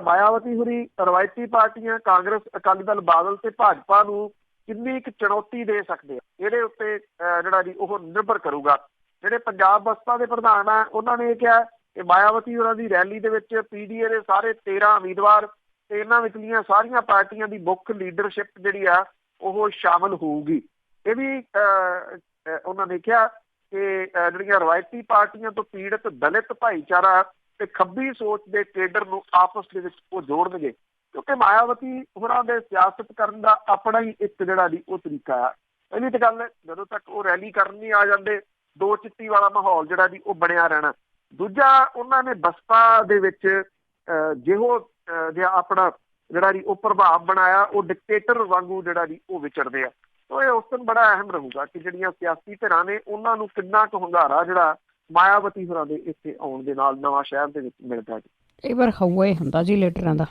ਮਾਇਆਵਤੀ ਹੋਰੀ ਰਵਾਇਤੀ ਪਾਰਟੀਆਂ ਕਾਂਗਰਸ, ਅਕਾਲੀ ਦਲ, ਬਾਦਲ ਤੇ ਭਾਜਪਾ ਨੂੰ ਕਿੰਨੀ ਇੱਕ ਚੁਣੌਤੀ ਦੇ ਸਕਦੇ ਆ, ਇਹਦੇ ਉੱਤੇ ਜਿਹੜਾ ਜੀ ਉਹ ਨਿਰਭਰ ਕਰੂਗਾ। ਜਿਹੜੇ ਪੰਜਾਬ ਬਸਪਾ ਦੇ ਪ੍ਰਧਾਨ ਆ ਉਹਨਾਂ ਨੇ ਇਹ ਕਿਹਾ ਕਿ ਮਾਇਆਵਤੀ ਹੋਰਾਂ ਦੀ ਰੈਲੀ ਦੇ ਵਿੱਚ ਪੀਡੀਏ ਦੇ ਸਾਰੇ 13 ਉਮੀਦਵਾਰ ਤੇ ਇਹਨਾਂ ਵਿਚਲੀਆਂ ਸਾਰੀਆਂ ਪਾਰਟੀਆਂ ਦੀ ਮੁੱਖ ਲੀਡਰਸ਼ਿਪ ਜਿਹੜੀ ਆ ਉਹ ਸ਼ਾਮਲ ਹੋਊਗੀ। ਇਹ ਵੀ ਉਹਨਾਂ ਨੇ ਕਿਹਾ ਕਿ ਜਿਹੜੀਆਂ ਰਵਾਇਤੀ ਪਾਰਟੀਆਂ ਤੋਂ ਪੀੜਤ ਦਲਿਤ ਭਾਈਚਾਰਾ ਤੇ ਖੱਬੀ ਸੋਚ ਦੇ ਕੇਡਰ ਨੂੰ ਆਪਸ ਦੇ ਵਿੱਚ ਉਹ ਜੋੜਨਗੇ, ਕਿਉਂਕਿ ਮਾਇਆਵਤੀ ਹੋਰਾਂ ਦੇ ਸਿਆਸਤ ਕਰਨ ਦਾ ਆਪਣਾ ਹੀ ਇੱਕ ਜਿਹੜਾ ਜੀ ਉਹ ਤਰੀਕਾ ਆ। ਪਹਿਲੀ ਤਾਂ ਗੱਲ ਜਦੋਂ ਤੱਕ ਉਹ ਰੈਲੀ ਕਰਨ ਨਹੀਂ ਆ ਜਾਂਦੇ, ਦੋ ਚਿੱਟੀ ਵਾਲਾ ਮਾਹੌਲ ਜਿਹੜਾ ਜੀ ਉਹ ਬਣਿਆ ਰਹਿਣਾ। ਦੂਜਾ, ਉਹਨਾਂ ਨੇ ਬਸਪਾ ਦੇ ਵਿੱਚ ਜਿਹੋ ਜਿਹਾ ਆਪਣਾ ਜਿਹੜਾ ਜੀ ਉਹ ਪ੍ਰਭਾਵ ਬਣਾਇਆ, ਉਹ ਡਿਕਟੇਟਰ ਵਾਂਗੂ ਜਿਹੜਾ ਜੀ ਉਹ ਵਿਚਰਦੇ ਆ। ਸੋ ਇਹ ਉਸ ਦਿਨ ਬੜਾ ਅਹਿਮ ਰਹੂਗਾ ਕਿ ਜਿਹੜੀਆਂ ਸਿਆਸੀ ਧਿਰਾਂ ਨੇ ਉਹਨਾਂ ਨੂੰ ਕਿੰਨਾ ਕੁ ਹੁੰਗਾਰਾ ਜਿਹੜਾ ਮਾਇਆਵਤੀ ਹੋਰਾਂ ਦੇ ਇੱਥੇ ਆਉਣ ਦੇ ਨਾਲ ਨਵਾਂ ਸ਼ਹਿਰ ਦੇ ਵਿੱਚ ਮਿਲਦਾ ਜੀ। ਕਈ
ਵਾਰ ਹਊਆ ਹੀ ਹੁੰਦਾ ਜੀ ਲੀਡਰਾਂ ਦਾ।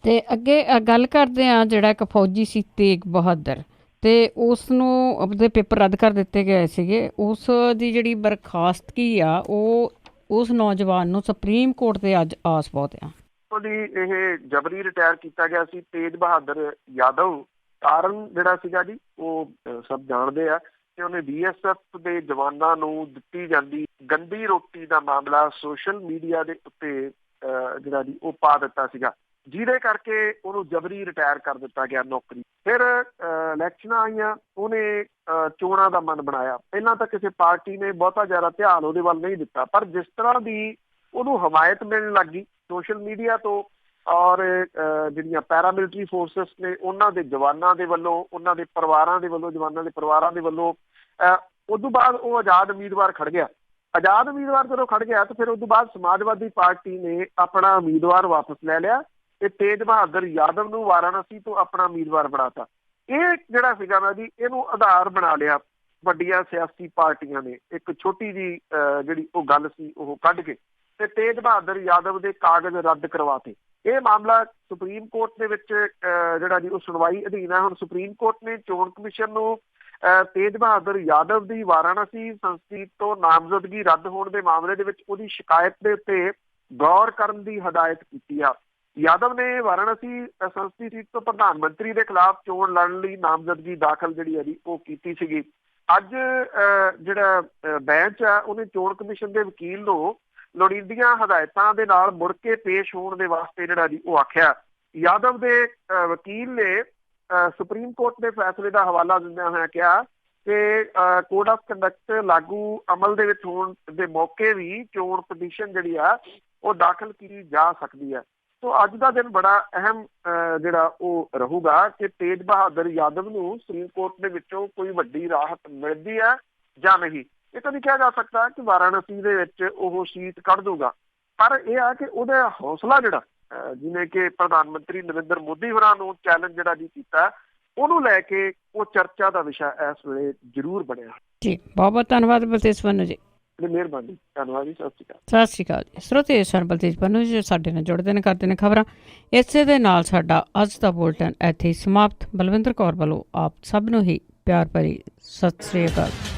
ਤੇ ਅੱਗੇ ਗੱਲ ਕਰਦੇ ਆ, ਜਿਹੜਾ ਇੱਕ ਫੌਜੀ ਸੀ ਤੇਗ ਬਹਾਦਰ, ਤੇ ਉਸ ਨੂੰ ਆਪਣੇ ਪੇਪਰ ਰੱਦ ਕਰ ਦਿੱਤੇ ਗਏ ਸੀਗੇ, ਉਸ ਦੀ ਜਿਹੜੀ ਬਰਖਾਸਤਗੀ ਆ ਉਹ ਉਸ ਨੌਜਵਾਨ ਨੂੰ ਸੁਪਰੀਮ ਕੋਰਟ ਤੇ ਅੱਜ ਆਸ ਬਹੁਤ ਆ।
ਉਹਦੀ ਇਹ ਜਬਰੀ ਰਿਟਾਇਰ ਕੀਤਾ ਗਿਆ ਸੀ ਤੇਜ ਬਹਾਦਰ ਯਾਦਵ। ਕਾਰਨ ਜਿਹੜਾ ਸੀਗਾ ਜੀ ਉਹ ਸਭ ਜਾਣਦੇ ਆ ਕਿ ਉਹਨੇ BSF ਦੇ ਜਵਾਨਾਂ ਨੂੰ ਦਿੱਤੀ ਜਾਂਦੀ ਗੰਦੀ ਰੋਟੀ ਦਾ ਮਾਮਲਾ ਸੋਸ਼ਲ ਮੀਡੀਆ ਦੇ ਉੱਤੇ ਜਿਹੜਾ ਜੀ ਉਹ ਪਾ ਦਿੱਤਾ ਸੀਗਾ, ਜਿਹਦੇ ਕਰਕੇ ਉਹਨੂੰ ਜਬਰੀ ਰਿਟਾਇਰ ਕਰ ਦਿੱਤਾ ਗਿਆ ਨੌਕਰੀ। ਫਿਰ ਇਲੈਕਸ਼ਨਾਂ ਆਈਆਂ, ਉਹਨੇ ਚੋਣਾਂ ਦਾ ਮਨ ਬਣਾਇਆ। ਪਹਿਲਾਂ ਤਾਂ ਕਿਸੇ ਪਾਰਟੀ ਨੇ ਬਹੁਤਾ ਜ਼ਿਆਦਾ ਧਿਆਨ ਉਹਦੇ ਵੱਲ ਨਹੀਂ ਦਿੱਤਾ, ਪਰ ਜਿਸ ਤਰ੍ਹਾਂ ਦੀ ਉਹਨੂੰ ਹਮਾਇਤ ਮਿਲਣ ਲੱਗ ਗਈ ਸੋਸ਼ਲ ਮੀਡੀਆ ਤੋਂ ਔਰ ਜਿਹੜੀਆਂ ਪੈਰਾਮਿਲਟਰੀ ਫੋਰਸਿਸ ਨੇ ਉਹਨਾਂ ਦੇ ਜਵਾਨਾਂ ਦੇ ਵੱਲੋਂ, ਉਹਨਾਂ ਦੇ ਪਰਿਵਾਰਾਂ ਦੇ ਵੱਲੋਂ, ਜਵਾਨਾਂ ਦੇ ਪਰਿਵਾਰਾਂ ਦੇ ਵੱਲੋਂ, ਉਸ ਤੋਂ ਬਾਅਦ ਉਹ ਆਜ਼ਾਦ ਉਮੀਦਵਾਰ ਖੜ ਗਿਆ। ਆਜ਼ਾਦ ਉਮੀਦਵਾਰ ਜਦੋਂ ਖੜ ਗਿਆ ਤਾਂ ਫਿਰ ਉਸ ਤੋਂ ਬਾਅਦ ਸਮਾਜਵਾਦੀ ਪਾਰਟੀ ਨੇ ਆਪਣਾ ਉਮੀਦਵਾਰ ਵਾਪਸ ਲੈ ਲਿਆ ਤੇ ਤੇਜ ਬਹਾਦਰ ਯਾਦਵ ਨੂੰ ਵਾਰਾਣਸੀ ਤੋਂ ਆਪਣਾ ਉਮੀਦਵਾਰ ਬਣਾਤਾ। ਇਹ ਜਿਹੜਾ ਸੀਗਾ ਨਾ ਜੀ ਇਹਨੂੰ ਆਧਾਰ ਬਣਾ ਲਿਆ ਵੱਡੀਆਂ ਸਿਆਸੀ ਪਾਰਟੀਆਂ ਨੇ। ਇੱਕ ਛੋਟੀ ਜਿਹੀ ਜਿਹੜੀ ਉਹ ਗੱਲ ਸੀ ਉਹ ਕੱਢ ਕੇ ਤੇ ਤੇਜ ਬਹਾਦਰ ਯਾਦਵ ਦੇ ਕਾਗਜ਼ ਰੱਦ ਕਰਵਾਤੇ। ਇਹ ਮਾਮਲਾ ਸੁਪਰੀਮ ਕੋਰਟ ਦੇ ਵਿੱਚ ਜਿਹੜਾ ਜੀ ਉਹ ਸੁਣਵਾਈ ਅਧੀਨ ਹੈ। ਹੁਣ ਸੁਪਰੀਮ ਕੋਰਟ ਨੇ ਚੋਣ ਕਮਿਸ਼ਨ ਨੂੰ ਤੇਜ ਬਹਾਦਰ ਯਾਦਵ ਦੀ ਵਾਰਾਣਸੀ ਸੰਸਦੀ ਤੋਂ ਨਾਮਜ਼ਦਗੀ ਰੱਦ ਹੋਣ ਦੇ ਮਾਮਲੇ ਦੇ ਵਿੱਚ ਉਹਦੀ ਸ਼ਿਕਾਇਤ ਦੇ ਉੱਤੇ ਗੌਰ ਕਰਨ ਦੀ ਹਦਾਇਤ ਕੀਤੀ ਆ। ਯਾਦਵ ਨੇ ਵਾਰਾਣਸੀ ਸੰਸਦੀ ਸੀਟ ਤੋਂ ਪ੍ਰਧਾਨ ਮੰਤਰੀ ਦੇ ਖਿਲਾਫ ਚੋਣ ਲੜਨ ਲਈ ਨਾਮਜ਼ਦਗੀ ਦਾਖਲ ਜਿਹੜੀ ਹੈ ਜੀ ਉਹ ਕੀਤੀ ਸੀਗੀ। ਅੱਜ ਜਿਹੜਾ ਬੈਂਚ ਆ ਉਹਨੇ ਚੋਣ ਕਮਿਸ਼ਨ ਦੇ ਵਕੀਲ ਨੂੰ ਲੋੜੀਂਦੀਆਂ ਹਦਾਇਤਾਂ ਦੇ ਨਾਲ ਮੁੜ ਕੇ ਪੇਸ਼ ਹੋਣ ਦੇ ਵਾਸਤੇ ਜਿਹੜਾ ਜੀ ਉਹ ਆਖਿਆ। ਯਾਦਵ ਦੇ ਵਕੀਲ ਨੇ ਸੁਪਰੀਮ ਕੋਰਟ ਦੇ ਫੈਸਲੇ ਦਾ ਹਵਾਲਾ ਦਿੰਦਿਆਂ ਹੋਇਆ ਕਿਹਾ ਕਿ ਕੋਡ ਆਫ ਕੰਡਕਟ ਲਾਗੂ ਅਮਲ ਦੇ ਵਿੱਚ ਹੋਣ ਦੇ ਮੌਕੇ ਵੀ ਚੋਣ ਪਟੀਸ਼ਨ ਜਿਹੜੀ ਆ ਉਹ ਦਾਖਲ ਕੀਤੀ ਜਾ ਸਕਦੀ ਹੈ। ਸੋ ਅੱਜ ਦਾ ਦਿਨ ਬੜਾ ਅਹਿਮ ਜਿਹੜਾ ਉਹ ਰਹੂਗਾ ਕਿ ਤੇਜ ਬਹਾਦਰ ਯਾਦਵ ਨੂੰ ਸੁਪਰੀਮ ਕੋਰਟ ਦੇ ਵਿੱਚੋਂ ਕੋਈ ਵੱਡੀ ਰਾਹਤ ਮਿਲਦੀ ਹੈ ਜਾਂ ਨਹੀਂ। ਇਹ ਤਾਂ ਨਹੀਂ ਕਿਹਾ ਜਾ ਸਕਦਾ ਕਿ ਵਾਰਾਣਸੀ ਦੇ ਵਿੱਚ ਉਹ ਸੀਟ ਕੱਢ ਦੂਗਾ, ਪਰ ਇਹ ਆ ਕਿ ਉਹਦਾ ਹੌਸਲਾ ਜਿਹੜਾ ਜਿਵੇਂ ਕਿ ਪ੍ਰਧਾਨ ਮੰਤਰੀ ਨਰਿੰਦਰ ਮੋਦੀ ਹੋਰਾਂ ਨੂੰ ਚੈਲੰਜ ਜਿਹੜਾ ਜੀ ਕੀਤਾ, ਉਹਨੂੰ ਲੈ ਕੇ ਉਹ ਚਰਚਾ ਦਾ ਵਿਸ਼ਾ ਇਸ ਵੇਲੇ ਜ਼ਰੂਰ ਬਣਿਆ
ਜੀ। ਬਹੁਤ ਬਹੁਤ ਧੰਨਵਾਦ ਬਲਤੇਜ ਪੰਨੂ ਜੀ।
ਮਿਹਰਬਾਨੀ, ਧੰਨਵਾਦ ਜੀ, ਸਤਿ ਸ਼੍ਰੀ ਅਕਾਲ।
ਸਤਿ ਸ਼੍ਰੀ ਅਕਾਲ ਜੀ। ਸਰੋਤੇ ਸਨ ਬਲਤੇਜ ਪੰਨੂ ਜੀ ਸਾਡੇ ਨਾਲ ਜੁੜਦੇ ਨੇ, ਕਰਦੇ ਨੇ ਖਬਰਾਂ। ਇਸੇ ਦੇ ਨਾਲ ਸਾਡਾ ਅੱਜ ਦਾ ਬੁਲਟਨ ਇੱਥੇ ਹੀ ਸਮਾਪਤ। ਬਲਵਿੰਦਰ ਕੌਰ ਵੱਲੋਂ ਆਪ ਸਭ ਨੂੰ ਹੀ ਪਿਆਰ ਭਰੀ ਸਤਿ ਸ਼੍ਰੀ ਅਕਾਲ।